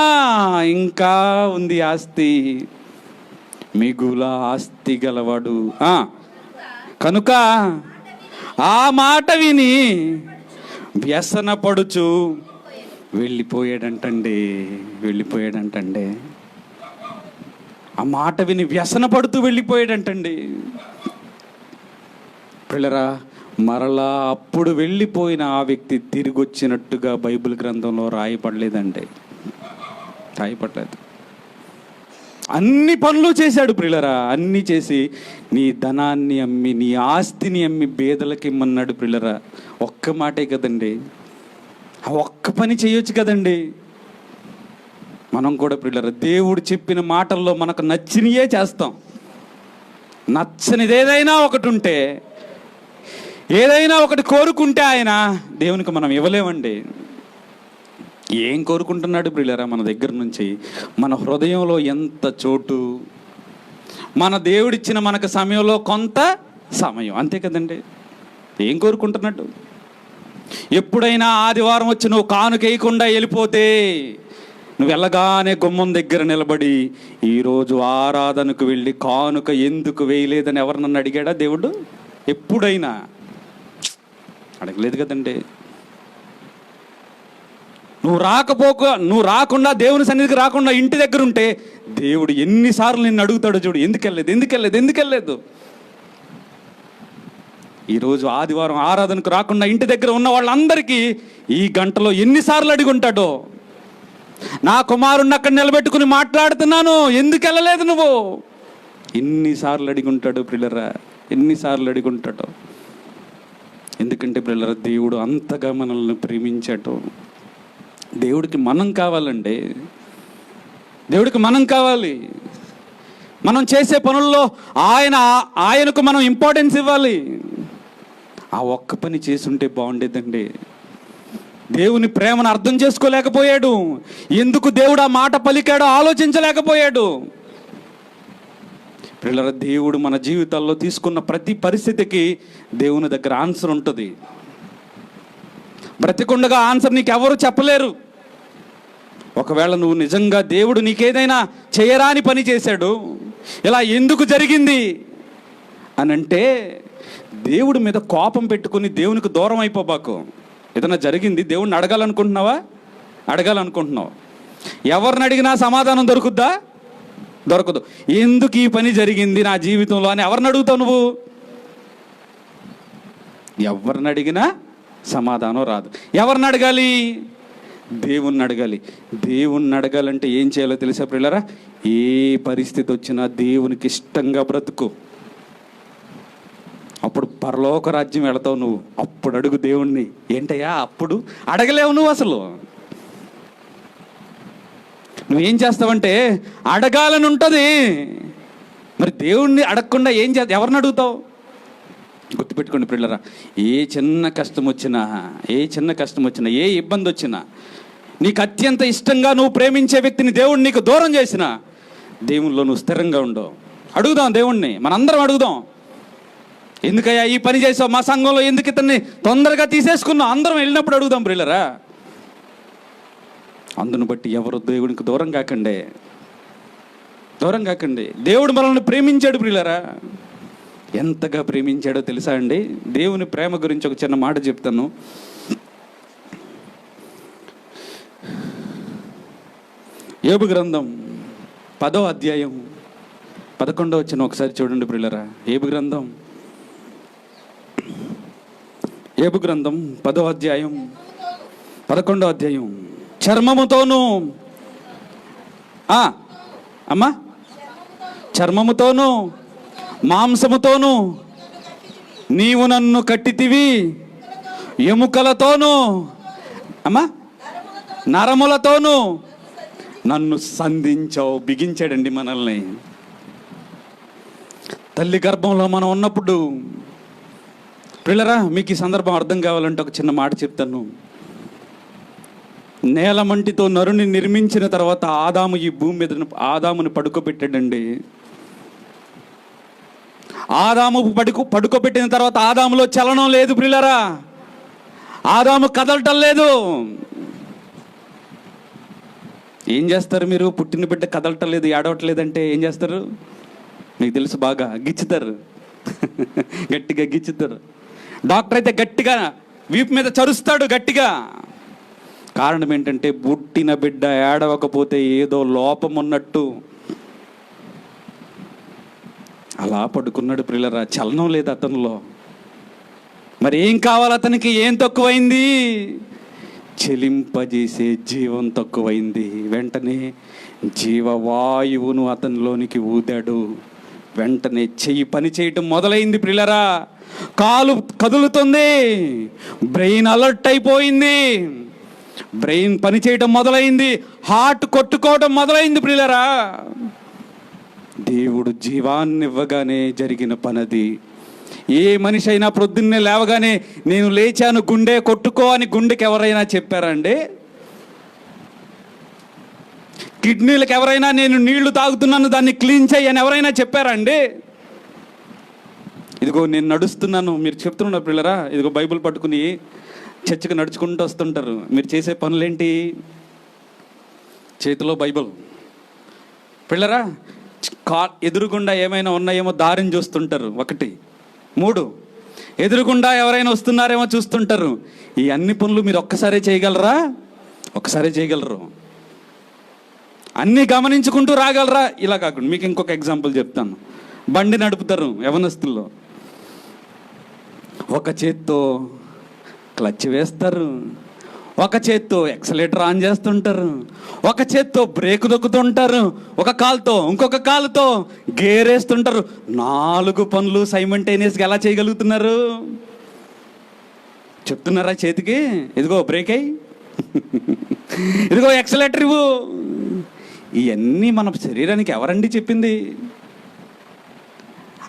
ఇంకా ఉంది ఆస్తి. మిగుల ఆస్తి గలవాడు. కనుక ఆ మాట విని వ్యసనపడుచు వెళ్ళిపోయాడంటండి. ఆ మాట విని వ్యసనపడుతూ వెళ్ళిపోయాడంటండి. పిల్లరా, మరలా అప్పుడు వెళ్ళిపోయిన ఆ వ్యక్తి తిరిగి వచ్చినట్టుగా బైబిల్ గ్రంథంలో రాయపడలేదండి. అన్ని పనులు చేశాడు ప్రియులరా. అన్నీ చేసి నీ ధనాన్ని అమ్మి, నీ ఆస్తిని అమ్మి బేదలకి ఇమ్మన్నాడు ప్రియులరా. ఒక్క మాటే కదండి, ఆ ఒక్క పని చేయొచ్చు కదండి. మనం కూడా ప్రియులరా దేవుడు చెప్పిన మాటల్లో మనకు నచ్చినయే చేస్తాం. నచ్చనిది ఏదైనా ఒకటి ఉంటే, ఏదైనా ఒకటి కోరుకుంటే ఆయన దేవునికి మనం ఇవ్వలేమండి. ఏం కోరుకుంటున్నాడు ప్రియులారా మన దగ్గర నుంచి? మన హృదయంలో ఎంత చోటు, మన దేవుడిచ్చిన మనకు సమయంలో కొంత సమయం, అంతే కదండి. ఏం కోరుకుంటున్నాడు? ఎప్పుడైనా ఆదివారం వచ్చి నువ్వు కానుకేయకుండా వెళ్ళిపోతే, నువ్వు వెళ్ళగానే గుమ్మం దగ్గర నిలబడి ఈరోజు ఆరాధనకు వెళ్ళి కానుక ఎందుకు వేయలేదని ఎవరినన్ను అడిగాడా దేవుడు? ఎప్పుడైనా అడగలేదు కదండి. నువ్వు రాకుండా, దేవుని సన్నిధికి రాకుండా ఇంటి దగ్గర ఉంటే దేవుడు ఎన్నిసార్లు నిన్ను అడుగుతాడో చూడు, ఎందుకు వెళ్ళలేదు. ఈరోజు ఆదివారం ఆరాధనకు రాకుండా ఇంటి దగ్గర ఉన్న వాళ్ళందరికీ ఈ గంటలో ఎన్నిసార్లు అడిగి ఉంటాడో. నా కుమారుణ్ణి అక్కడ నిలబెట్టుకుని మాట్లాడుతున్నాను, ఎందుకు వెళ్ళలేదు నువ్వు? ఎన్నిసార్లు అడిగి ఉంటాడు ప్రియులరా, ఎన్నిసార్లు అడిగి ఉంటాడో. ఎందుకంటే ప్రియులరా, దేవుడు అంతగా మనల్ని ప్రేమించాడు. దేవుడికి మనం కావాలండి. దేవుడికి మనం కావాలి. మనం చేసే పనుల్లో ఆయనకు మనం ఇంపార్టెన్స్ ఇవ్వాలి. ఆ ఒక్క పని చేసుంటే బాగుండేదండి. దేవుని ప్రేమను అర్థం చేసుకోలేకపోయాడు. ఎందుకు దేవుడు ఆ మాట పలికాడో ఆలోచించలేకపోయాడు. పిల్లల, దేవుడు మన జీవితాల్లో తీసుకున్న ప్రతి పరిస్థితికి దేవుని దగ్గర ఆన్సర్ ఉంటుంది. బ్రతికుండగా ఆన్సర్ నీకు ఎవరు చెప్పలేరు. ఒకవేళ నువ్వు నిజంగా దేవుడు నీకేదైనా చేయరాని పని చేశాడు, ఇలా ఎందుకు జరిగింది అని అంటే దేవుడి మీద కోపం పెట్టుకుని దేవునికి దూరం అయిపోబాకు. ఏదైనా జరిగింది దేవుడిని అడగాలనుకుంటున్నావా? అడగాలనుకుంటున్నావు. ఎవరిని అడిగినా సమాధానం దొరుకుద్దా? దొరకదు. ఎందుకు ఈ పని జరిగింది నా జీవితంలో అని ఎవరిని అడుగుతావు నువ్వు? ఎవరిని అడిగినా సమాధానం రాదు. ఎవరిని అడగాలి? దేవుణ్ణి అడగాలి. దేవుణ్ణి అడగాలంటే ఏం చేయాలో తెలుసా ప్రియులారా? ఏ పరిస్థితి వచ్చినా దేవునికి ఇష్టంగా బ్రతుకు. అప్పుడు పరలోక రాజ్యం వెళతావు నువ్వు. అప్పుడు అడుగు దేవుణ్ణి. ఏంటయ్యా అప్పుడు అడగలేవు నువ్వు. అసలు నువ్వేం చేస్తావంటే అడగాలని ఉంటుంది, మరి దేవుణ్ణి అడగకుండా ఏం ఎవరిని అడుగుతావు? గుర్తుపెట్టుకోండి ప్రియులారా, ఏ చిన్న కష్టం వచ్చినా, ఏ ఇబ్బంది వచ్చినా, నీకు అత్యంత ఇష్టంగా నువ్వు ప్రేమించే వ్యక్తిని దేవుడు నీకు దూరం చేసినా, దేవునిలో నువ్వు స్థిరంగా ఉండవు. అడుగుదాం దేవుణ్ణి, మనందరం అడుగుదాం. ఎందుకయ్యా ఈ పని చేసావు? మా సంఘంలో ఎందుకు ఇతన్ని తొందరగా తీసేసుకున్నావు? అందరం వెళ్ళినప్పుడు అడుగుదాం ప్రియులారా. అందును బట్టి ఎవరు దేవునికి దూరం కాకండి. దేవుడు మనల్ని ప్రేమించాడు ప్రియులారా. ఎంతగా ప్రేమించాడో తెలుసా అండి? దేవుని ప్రేమ గురించి ఒక చిన్న మాట చెప్తాను. యోబు గ్రంథం 10వ అధ్యాయం 11వ వచనం ఒకసారి చూడండి ప్రియులారా. యోబు గ్రంథం 10వ అధ్యాయం 11వ అధ్యాయం. చర్మముతోనూ అమ్మా చర్మముతోనూ మాంసముతోనూ నీవు నన్ను కట్టితివి, ఎముకలతోనూ అమ్మా నరములతోనూ నన్ను సంధించావు. బిగించాడండి మనల్ని. తల్లి గర్భంలో మనం ఉన్నప్పుడు పిల్లరా, మీకు ఈ సందర్భం అర్థం కావాలంటే ఒక చిన్న మాట చెప్తాను. నేలమంటితో నరుని నిర్మించిన తర్వాత ఆదాము ఈ భూమి మీద ఆదాముని పడుకోబెట్టాడండి. ఆదాము పడుకోబెట్టిన తర్వాత ఆదాములో చలనం లేదు ప్రియులారా. ఆదాము కదలటం లేదు. ఏం చేస్తారు మీరు? పుట్టిన బిడ్డ కదలటం లేదు, ఏడవట్లేదంటే ఏం చేస్తారు? మీకు తెలుసు, బాగా గిచ్చుతారు, గట్టిగా గిచ్చుతారు. డాక్టర్ అయితే గట్టిగా వీపు మీద చరుస్తాడు గట్టిగా. కారణం ఏంటంటే పుట్టిన బిడ్డ ఏడవకపోతే ఏదో లోపం ఉన్నట్టు అలా పడుకున్నాడు ప్రియులరా. చలనం లేదు అతనిలో. మరి ఏం కావాలి అతనికి? ఏం తక్కువైంది? చెలింపజేసే జీవం తక్కువైంది. వెంటనే జీవవాయువును అతనిలోనికి ఊదాడు. వెంటనే చెయ్యి పని చేయటం మొదలైంది ప్రియులరా. కాలు కదులుతుంది, బ్రెయిన్ అలర్ట్ అయిపోయింది, బ్రెయిన్ పని చేయటం మొదలైంది, హార్ట్ కొట్టుకోవటం మొదలైంది ప్రియులరా. దేవుడు జీవాన్ని ఇవ్వగానే జరిగిన పనది. ఏ మనిషి అయినా ప్రొద్దున్నే లేవగానే నేను లేచాను గుండె కొట్టుకో అని గుండెకి ఎవరైనా చెప్పారండి? కిడ్నీలకు ఎవరైనా నేను నీళ్లు తాగుతున్నాను దాన్ని క్లీన్ చేయి అని ఎవరైనా చెప్పారండి? ఇదిగో నేను నడుస్తున్నాను, మీరు చెప్తున్నారు పిల్లరా, ఇదిగో బైబిల్ పట్టుకుని చర్చికి నడుచుకుంటూ వస్తుంటారు. మీరు చేసే పనులేంటి? చేతిలో బైబిల్. పిల్లరా, ఎదురుగుండా ఏమైనా ఉన్నాయేమో దారిని చూస్తుంటారు. 1, 3 ఎదురుగుండా ఎవరైనా వస్తున్నారేమో చూస్తుంటారు. ఈ అన్ని పనులు మీరు ఒక్కసారే చేయగలరా? ఒక్కసారే చేయగలరు. అన్నీ గమనించుకుంటూ రాగలరా? ఇలా కాకుండా మీకు ఇంకొక ఎగ్జాంపుల్ చెప్తాను. బండి నడుపుతారు యవనస్తుల్లో. ఒక చేత్తో క్లచ్ వేస్తారు, ఒక చేత్తో ఎక్సలేటర్ ఆన్ చేస్తుంటారు, ఒక చేత్తో బ్రేక్ దొక్కుతుంటారు, ఒక కాలుతో ఇంకొక కాలుతో గేర్ వేస్తుంటారు. 4 పనులు సైమల్టేనియస్గా ఎలా చేయగలుగుతున్నారు? చెప్తున్నారా చేతికి ఇదిగో బ్రేక్ అయ్యి, ఇదిగో ఎక్సలేటర్ ఇవ్వు. ఇవన్నీ మన శరీరానికి ఎవరండి చెప్పింది?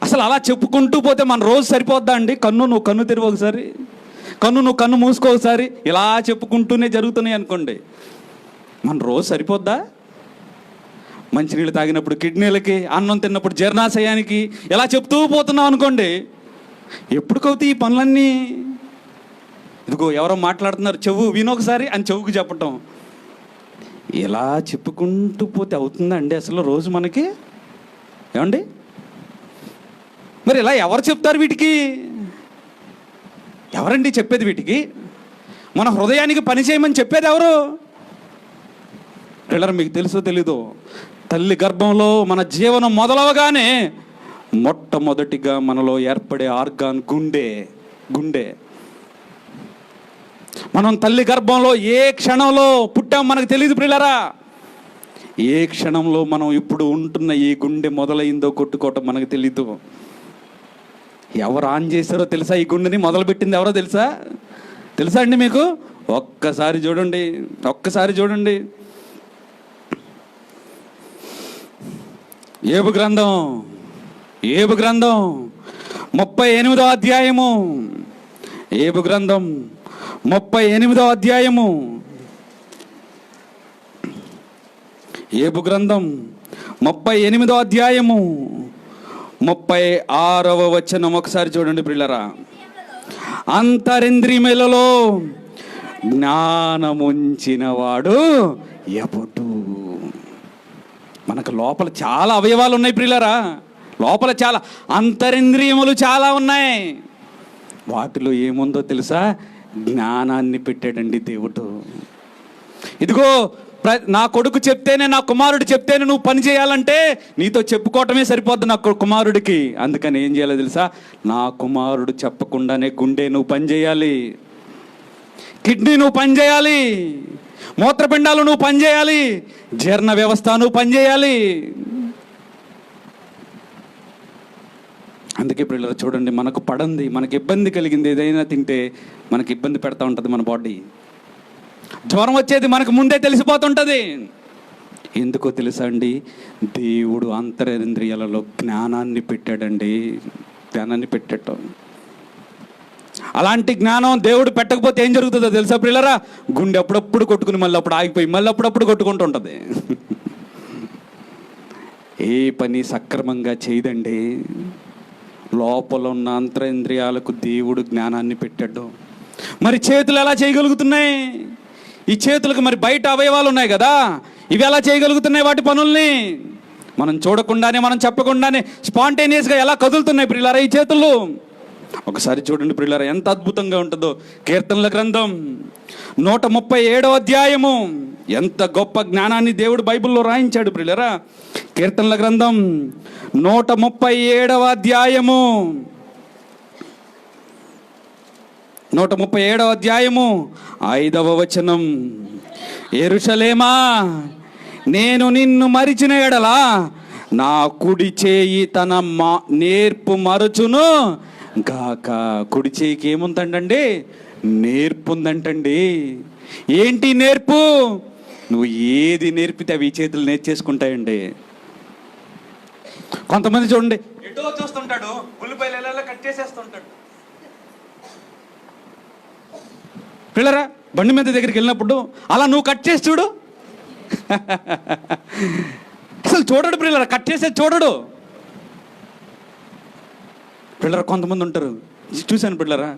అసలు అలా చెప్పుకుంటూ పోతే మన రోజు సరిపోద్దా అండి? నువ్వు కన్ను తెరువు ఒకసారి, నువ్వు కన్ను మూసుకో ఒకసారి, ఇలా చెప్పుకుంటూనే జరుగుతున్నాయి అనుకోండి, మన రోజు సరిపోద్దా? మంచినీళ్ళు తాగినప్పుడు కిడ్నీలకి, అన్నం తిన్నప్పుడు జీర్ణాశయానికి ఇలా చెప్తూ పోతున్నాం అనుకోండి, ఎప్పుడుకవుతాయి ఈ పనులన్నీ? ఇదిగో ఎవరో మాట్లాడుతున్నారు, చెవు వినొకసారి అని చెవుకు చెప్పటం, ఇలా చెప్పుకుంటూ పోతే అవుతుందా అండి అసలు రోజు మనకి? ఏమండి? మరి ఇలా ఎవరు చెప్తారు వీటికి? ఎవరండి చెప్పేది వీటికి? మన హృదయానికి పని చేయమని చెప్పేది ఎవరు? పిల్లలు, మీకు తెలుసో తెలీదో, తల్లి గర్భంలో మన జీవనం మొదలవగానే మొట్టమొదటిగా మనలో ఏర్పడే ఆర్గాన్ గుండె. మనం తల్లి గర్భంలో ఏ క్షణంలో పుట్టాం మనకు తెలియదు పిల్లరా. ఏ క్షణంలో మనం ఇప్పుడు ఉంటున్న ఈ గుండె మొదలైందో కొట్టుకోవటం మనకు తెలీదు. ఎవరు ఆన్ చేశారో తెలుసా? ఈ గుండెని మొదలుపెట్టింది ఎవరో తెలుసా అండి మీకు? ఒక్కసారి చూడండి. ఏబు గ్రంథం 38వ అధ్యాయము. ఏబు గ్రంథం 38వ అధ్యాయము. ఏబు గ్రంథం 38వ అధ్యాయము 36వ వచనం ఒకసారి చూడండి ప్రియులారా. అంతరింద్రియములలో జ్ఞానముంచినవాడు ఎవడు? మనకు లోపల చాలా అవయవాలు ఉన్నాయి ప్రియులారా. లోపల చాలా అంతరింద్రియములు చాలా ఉన్నాయి. వాటిలో ఏముందో తెలుసా? జ్ఞానాన్ని పెట్టాడండి దేవుడు. ఇదిగో, నా కొడుకు చెప్తేనే, నా కుమారుడు చెప్తేనే నువ్వు పని చేయాలంటే నీతో చెప్పుకోవటమే సరిపోద్ది నా కుమారుడికి. అందుకని ఏం చేయాలో తెలుసా? నా కుమారుడు చెప్పకుండానే గుండె నువ్వు పని చేయాలి, కిడ్నీ నువ్వు పని చేయాలి, మూత్రపిండాలు నువ్వు పని చేయాలి, జీర్ణ వ్యవస్థ నువ్వు పని చేయాలి. అందుకే పిల్లలు చూడండి, మనకు పడంది, మనకి ఇబ్బంది కలిగింది ఏదైనా తింటే మనకి ఇబ్బంది పెడతా ఉంటుంది మన బాడీ. జ్వరం వచ్చేది మనకు ముందే తెలిసిపోతుంటుంది. ఎందుకో తెలుసా అండి? దేవుడు అంతరింద్రియాలలో జ్ఞానాన్ని పెట్టాడండి. అలాంటి జ్ఞానం దేవుడు పెట్టకపోతే ఏం జరుగుతుందో తెలుసా ప్రియులారా? గుండె అప్పుడప్పుడు కొట్టుకుని మళ్ళీ అప్పుడు ఆగిపోయి మళ్ళీ అప్పుడప్పుడు కొట్టుకుంటుంటుంది. ఏ పని సక్రమంగా చేయదండి. లోపల ఉన్న అంతరింద్రియాలకు దేవుడు జ్ఞానాన్ని పెట్టాడు. మరి చేతులు ఎలా చేయగలుగుతున్నాయి? ఈ చేతులకు మరి బయట అవయవాలు ఉన్నాయి కదా, ఇవి ఎలా చేయగలుగుతున్నాయి వాటి పనుల్ని? మనం చూడకుండానే, మనం చెప్పకుండానే స్పాంటేనియస్గా ఎలా కదులుతున్నాయి ప్రియులారా ఈ చేతులు? ఒకసారి చూడండి ప్రియులారా, ఎంత అద్భుతంగా ఉంటుందో. కీర్తనల గ్రంథం 137వ అధ్యాయము. ఎంత గొప్ప జ్ఞానాన్ని దేవుడు బైబిల్లో రాయించాడు ప్రియులారా. కీర్తనల గ్రంథం 137వ అధ్యాయము 137వ అధ్యాయము 5వ వచనం. యెరూషలేమా, నేను నిన్ను మరిచిన ఎడల నా కుడి చేయి తన నేర్పు మరచును గాక. కుడి చేయికి ఏముందంటండి? నేర్పు ఉందంటండి. ఏంటి నేర్పు? నువ్వు ఏది నేర్పితే అవి ఈ చేతులు నేర్చేసుకుంటాయండి. కొంతమంది చూడండి, ఎటో చూస్తుంటాడు, ఉల్లిపాయలు ఎలా కట్ చేసేస్తుంటాడు. పిల్లరా, బండి మీద దగ్గరికి వెళ్ళినప్పుడు అలా నువ్వు కట్ చేసి చూడు. అసలు చూడడు పిల్లరా, కట్ చేసేది చూడడు. పిల్లరా కొంతమంది ఉంటారు, చూశాను పిల్లరా,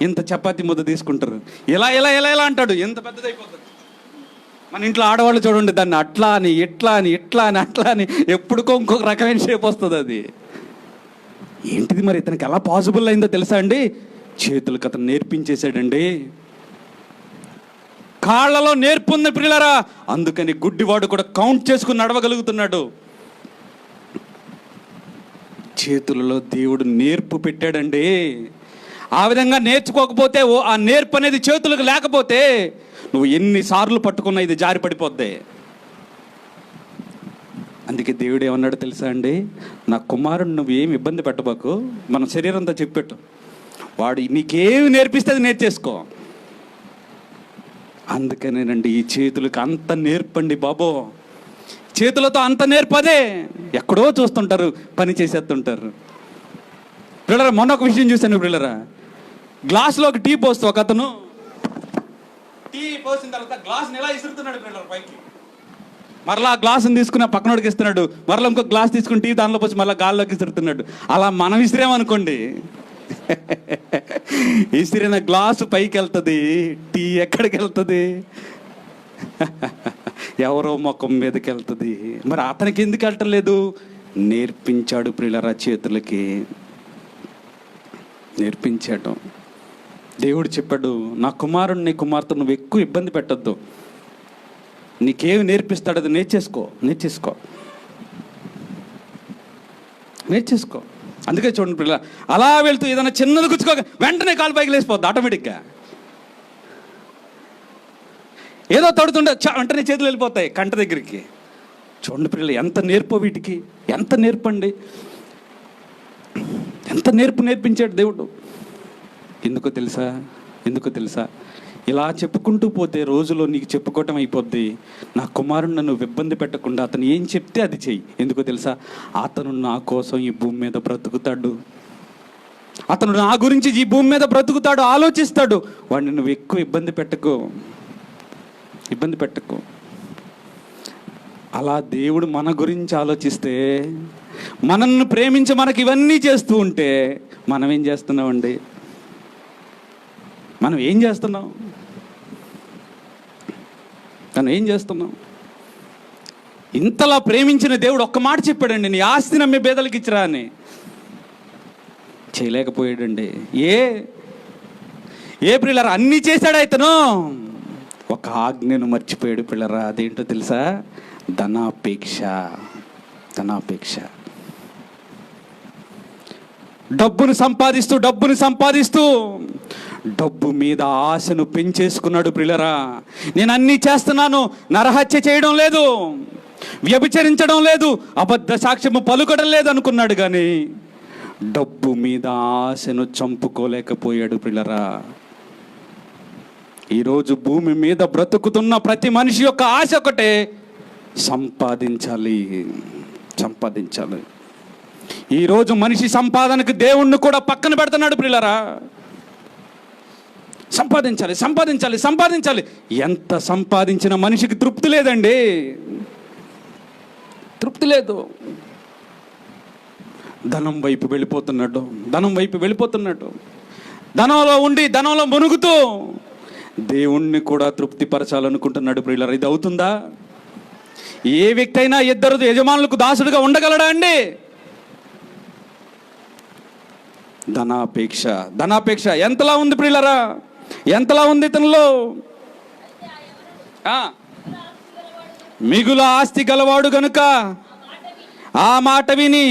ఇంత చపాతీ ముద్ద తీసుకుంటారు, ఇలా ఇలా ఇలా ఇలా అంటాడు, ఎంత పెద్దదైపోతుంది. మన ఇంట్లో ఆడవాళ్ళు చూడండి, దాన్ని అట్లా అని ఇట్లా అని ఇట్లా అని అట్లా అని ఎప్పుడుకో ఇంకొక రకమైన షేప్ వస్తుంది. అది ఏంటిది మరి? ఇతనికి ఎలా పాసిబుల్ అయిందో తెలుసా అండి? చేతులకు అతను నేర్పించేశాడండి. కాళ్ళలో నేర్పు ఉంది ప్రియులారా. అందుకని గుడ్డివాడు కూడా కౌంట్ చేసుకుని నడవగలుగుతున్నాడు. చేతులలో దేవుడు నేర్పు పెట్టాడండి. ఆ విధంగా నేర్చుకోకపోతే, ఆ నేర్పు అనేది చేతులకు లేకపోతే నువ్వు ఎన్నిసార్లు పట్టుకున్నా ఇది జారి పడిపోద్ది. అందుకే దేవుడు ఏమన్నాడు తెలుసా అండి? నా కుమారుడు నువ్వు ఏమి ఇబ్బంది పెట్టబాకు, మన శరీరంతో చెప్పెట్టు, వాడు నీకేమి నేర్పిస్తే అది నేర్చేసుకో. అందుకనేనండి ఈ చేతులకు అంత నేర్పండి బాబో. చేతులతో అంత నేర్పదే. ఎక్కడో చూస్తుంటారు, పని చేసేస్తుంటారు. పిల్లరా, మొన్న ఒక విషయం చూశాను పిల్లరా. గ్లాసులో ఒక టీ పోస్తూ ఒక అతను టీ పోసిన తర్వాత గ్లాస్ని ఎలా ఇసురుతున్నాడు పిల్లలు పైకి. మరలా ఆ గ్లాసుని తీసుకుని పక్కనోడికి ఇస్తున్నాడు, మరలా ఇంకో గ్లాస్ తీసుకుని టీ దానిలో పోసి మళ్ళీ గాల్లోకి ఇసురుతున్నాడు. అలా మనం ఇసిరేమనుకోండి, ఇసిరిన గ్లాసు పైకి వెళ్తుంది, టీ ఎక్కడికి వెళ్తుంది? ఎవరో ముఖం మీదకి వెళ్తుంది. మరి అతనికి ఎందుకు వెళ్ళటం లేదు? నేర్పించాడు ప్రియులరా చేతులకి. నేర్పించాడు. దేవుడు చెప్పాడు, నా కుమారుణ్ణి కుమార్తె నువ్వు ఎక్కువ ఇబ్బంది పెట్టద్దు, నీకేమి నేర్పిస్తాడు అది నేర్చేసుకో. అందుకే చూడండి పిల్ల, అలా వెళ్తూ ఏదైనా చిన్నది గుచ్చుకోక వెంటనే కాలు పైకి లేసిపోద్ది ఆటోమేటిక్గా. ఏదో తడుతుండే వెంటనే చేతులు వెళ్ళిపోతాయి కంట దగ్గరికి. చూడండి పిల్లలు, ఎంత నేర్పో వీటికి, ఎంత నేర్పండి, ఎంత నేర్పించాడు దేవుడు. ఎందుకో తెలుసా ఇలా చెప్పుకుంటూ పోతే రోజులో నీకు చెప్పుకోవటం అయిపోద్ది. నా కుమారుణ్ణి నువ్వు ఇబ్బంది పెట్టకుండా అతను ఏం చెప్తే అది చెయ్యి. ఎందుకో తెలుసా, అతను నా కోసం ఈ భూమి మీద బ్రతుకుతాడు, అతను నా గురించి ఈ భూమి మీద బ్రతుకుతాడు, ఆలోచిస్తాడు. వాడిని నువ్వు ఎక్కువ ఇబ్బంది పెట్టకు. అలా దేవుడు మన గురించి ఆలోచిస్తే, మనల్ని ప్రేమించి మనకి ఇవన్నీ చేస్తూ ఉంటే మనం ఏం చేస్తున్నామండి? మనం ఏం చేస్తున్నాం? ఇంతలా ప్రేమించిన దేవుడు ఒక్క మాట చెప్పాడండి, నీ ఆస్తి నమ్మి పేదలకు ఇచ్చిరా అని. చేయలేకపోయాడండి. ఏ ప్రియులారా, అన్నీ చేశాడు ఇతను, ఒక ఆజ్ఞను మర్చిపోయాడు పిల్లరా. అదేంటో తెలుసా? ధనాపేక్ష. డబ్బును సంపాదిస్తూ డబ్బు మీద ఆశను పెంచేసుకున్నాడు ప్రియులరా. నేను అన్నీ చేస్తున్నాను, నరహత్య చేయడం లేదు, వ్యభిచరించడం లేదు, అబద్ధ సాక్ష్యము పలుకడం లేదు అనుకున్నాడు, కానీ డబ్బు మీద ఆశను చంపుకోలేకపోయాడు ప్రియులరా. ఈరోజు భూమి మీద బ్రతుకుతున్న ప్రతి మనిషి యొక్క ఆశ ఒకటే, సంపాదించాలి. ఈరోజు మనిషి సంపాదనకు దేవుణ్ణి కూడా పక్కన పెడుతున్నాడు ప్రియులరా. సంపాదించాలి. ఎంత సంపాదించిన మనిషికి తృప్తి లేదండి, తృప్తి లేదు. ధనం వైపు వెళ్ళిపోతున్నాడు. ధనంలో ఉండి ధనంలో మునుగుతూ దేవుణ్ణి కూడా తృప్తిపరచాలనుకుంటున్నాడు ప్రియులారా. ఇది అవుతుందా? ఏ వ్యక్తి అయినా ఇద్దరు యజమానులకు దాసుడుగా ఉండగలడా అండి? ధనాపేక్ష ఎంతలా ఉంది ప్రియులారా, ఎంతలా ఉంది ఇతనిలో? మిగుల ఆస్తి గలవాడు గనుక ఆ మాట విని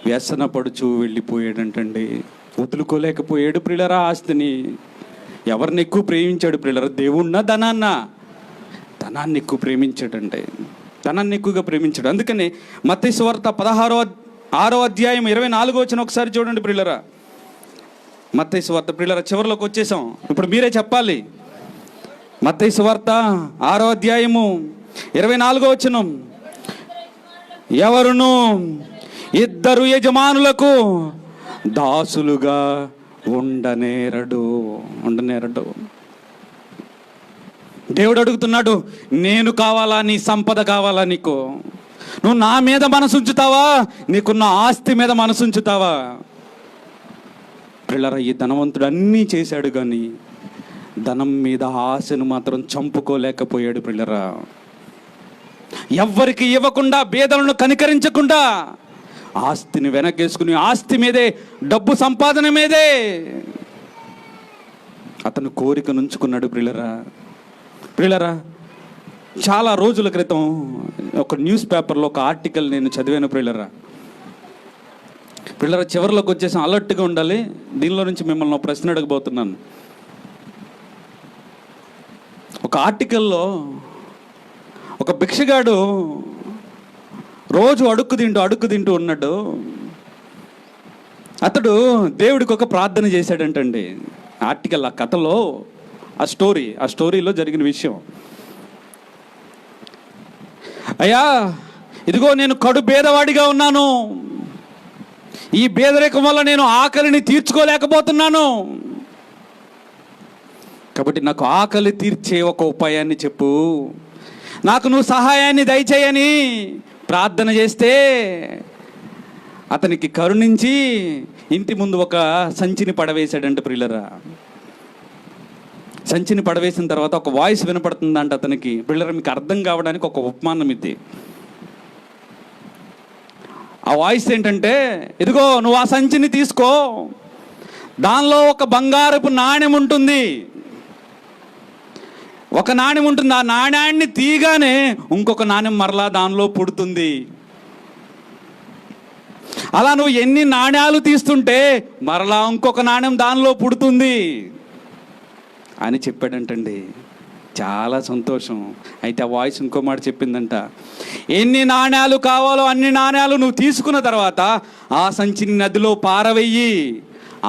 వ్యసనపడుచు వెళ్ళిపోయాడంటండి. వదులుకోలేకపోయాడు ప్రియులారా ఆస్తిని. ఎవరిని ఎక్కువ ప్రేమించాడు ప్రియులారా? దేవుణ్ణా ధనాన్ని ఎక్కువ ప్రేమించాడండి. ధనాన్ని ఎక్కువగా ప్రేమించాడు. అందుకని మత్తయి సువార్త 16వ అధ్యాయం 24వ వచనం ఒకసారి చూడండి ప్రియులారా. మత్తయి సువార్త ప్రియులారా, చివరిలోకి వచ్చేసాం, ఇప్పుడు మీరే చెప్పాలి. మత్తయి సువార్త 6వ అధ్యాయము 24వ వచనం, ఎవరును ఇద్దరు యజమానులకు దాసులుగా ఉండనేరడు. దేవుడు అడుగుతున్నాడు, నేను కావాలా, నీ సంపద కావాలా నీకు? నువ్వు నా మీద మనసు ఉంచుతావా, నీకున్న ఆస్తి మీద మనసు ఉంచుతావా? పిల్లరా, ఈ ధనవంతుడు అన్నీ చేశాడు, కానీ ధనం మీద ఆశను మాత్రం చంపుకోలేకపోయాడు పిల్లరా. ఎవ్వరికి ఇవ్వకుండా, పేదలను కనికరించకుండా ఆస్తిని వెనకేసుకుని, ఆస్తి మీదే, డబ్బు సంపాదన మీదే అతను కోరిక నుంచుకున్నాడు ప్రియులరా. చాలా రోజుల క్రితం ఒక న్యూస్ పేపర్లో ఒక ఆర్టికల్ నేను చదివాను ప్రియులరా. చివరిలోకి వచ్చేసాం, అలర్ట్గా ఉండాలి. దీనిలో నుంచి మిమ్మల్ని ఒక ప్రశ్న అడగబోతున్నాను. ఒక ఆర్టికల్లో ఒక భిక్షగాడు రోజు అడుక్కు తింటూ ఉన్నాడు. అతడు దేవుడికి ఒక ప్రార్థన చేశాడంటండి. ఆర్టికల్, ఆ కథలో, ఆ స్టోరీలో జరిగిన విషయం. అయ్యా, ఇదిగో నేను కడు పేదవాడిగా ఉన్నాను, ఈ పేదరికం వల్ల నేను ఆకలిని తీర్చుకోలేకపోతున్నాను, కాబట్టి నాకు ఆకలి తీర్చే ఒక ఉపాయాన్ని చెప్పు, నాకు నువ్వు సహాయాన్ని దయచేయని ప్రార్థన చేస్తే అతనికి కరుణించి ఇంటి ముందు ఒక సంచిని పడవేశాడంట ప్రియులరా. సంచిని పడవేసిన తర్వాత ఒక వాయిస్ వినపడుతుందంట అతనికి. పిల్లలు, మీకు అర్థం కావడానికి ఒక ఉపమానం ఇది. ఆ వాయిస్ ఏంటంటే, ఇదిగో నువ్వు ఆ సంచిని తీసుకో, దానిలో ఒక బంగారపు నాణెం ఉంటుంది. ఒక నాణెం ఉంటుంది. ఆ నాణ్యాన్ని తీయగానే ఇంకొక నాణెం మరలా దానిలో పుడుతుంది. అలా నువ్వు ఎన్ని నాణ్యాలు తీస్తుంటే మరలా ఇంకొక నాణ్యం దానిలో పుడుతుంది అని చెప్పాడంటండి. చాలా సంతోషం. అయితే ఆ వాయిస్ ఇంకో మాట చెప్పిందంట, ఎన్ని నాణ్యాలు కావాలో అన్ని నాణ్యాలు నువ్వు తీసుకున్న తర్వాత ఆ సంచిని నదిలో పారవెయ్యి,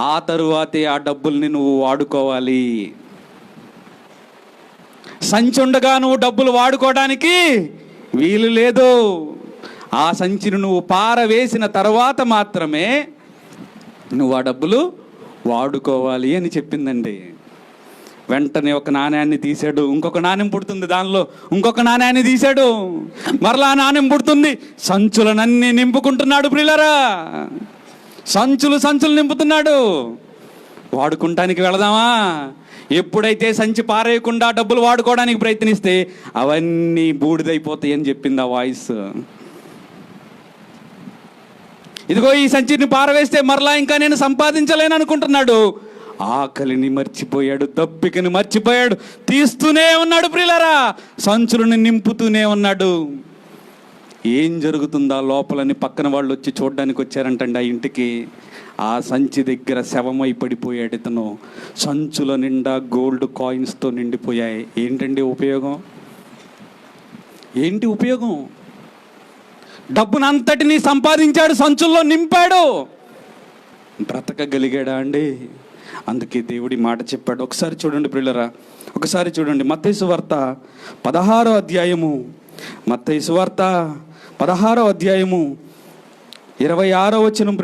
ఆ తరువాతే ఆ డబ్బుల్ని నువ్వు వాడుకోవాలి. సంచి ఉండగా నువ్వు డబ్బులు వాడుకోవడానికి వీలు లేదు. ఆ సంచిని నువ్వు పారవేసిన తర్వాత మాత్రమే నువ్వు ఆ డబ్బులు వాడుకోవాలి అని చెప్పిందండి. వెంటనే ఒక నాణ్యాన్ని తీశాడు, ఇంకొక నాణ్యం పుడుతుంది. దానిలో ఇంకొక నాణ్యాన్ని తీశాడు, మరలా నాణ్యం పుడుతుంది. సంచులనన్నీ నింపుకుంటున్నాడు ప్రియులారా. సంచులు నింపుతున్నాడు. వాడుకుంటానికి వెళదామా? ఎప్పుడైతే సంచి పారేయకుండా డబ్బులు వాడుకోవడానికి ప్రయత్నిస్తే అవన్నీ బూడిదైపోతాయి అని చెప్పింది ఆ వాయిస్. ఇదిగో ఈ సంచిని పారవేస్తే మరలా ఇంకా నేను సంపాదించలేను అనుకుంటున్నాడు. ఆకలిని మర్చిపోయాడు, దప్పికని మర్చిపోయాడు. తీస్తూనే ఉన్నాడు ప్రియులారా, సంచులను నింపుతూనే ఉన్నాడు. ఏం జరుగుతుందా లోపలని పక్కన వాళ్ళు వచ్చి చూడడానికి వచ్చారంటండి ఆ ఇంటికి. ఆ సంచి దగ్గర శవమై పడిపోయాడు ఇతను. సంచుల నిండా గోల్డ్ కాయిన్స్తో నిండిపోయాయి. ఏంటండి ఉపయోగం? ఏంటి ఉపయోగం? డబ్బునంతటినీ సంపాదించాడు, సంచుల్లో నింపాడు. బ్రతకగలిగాడా అండి? అందుకే దేవుడి మాట చెప్పాడు. ఒకసారి చూడండి ప్రియులారా, ఒకసారి చూడండి మత్తయి సువార్త 16వ అధ్యాయము, మత్తయి సువార్త 16వ అధ్యాయము 26వ వచనం.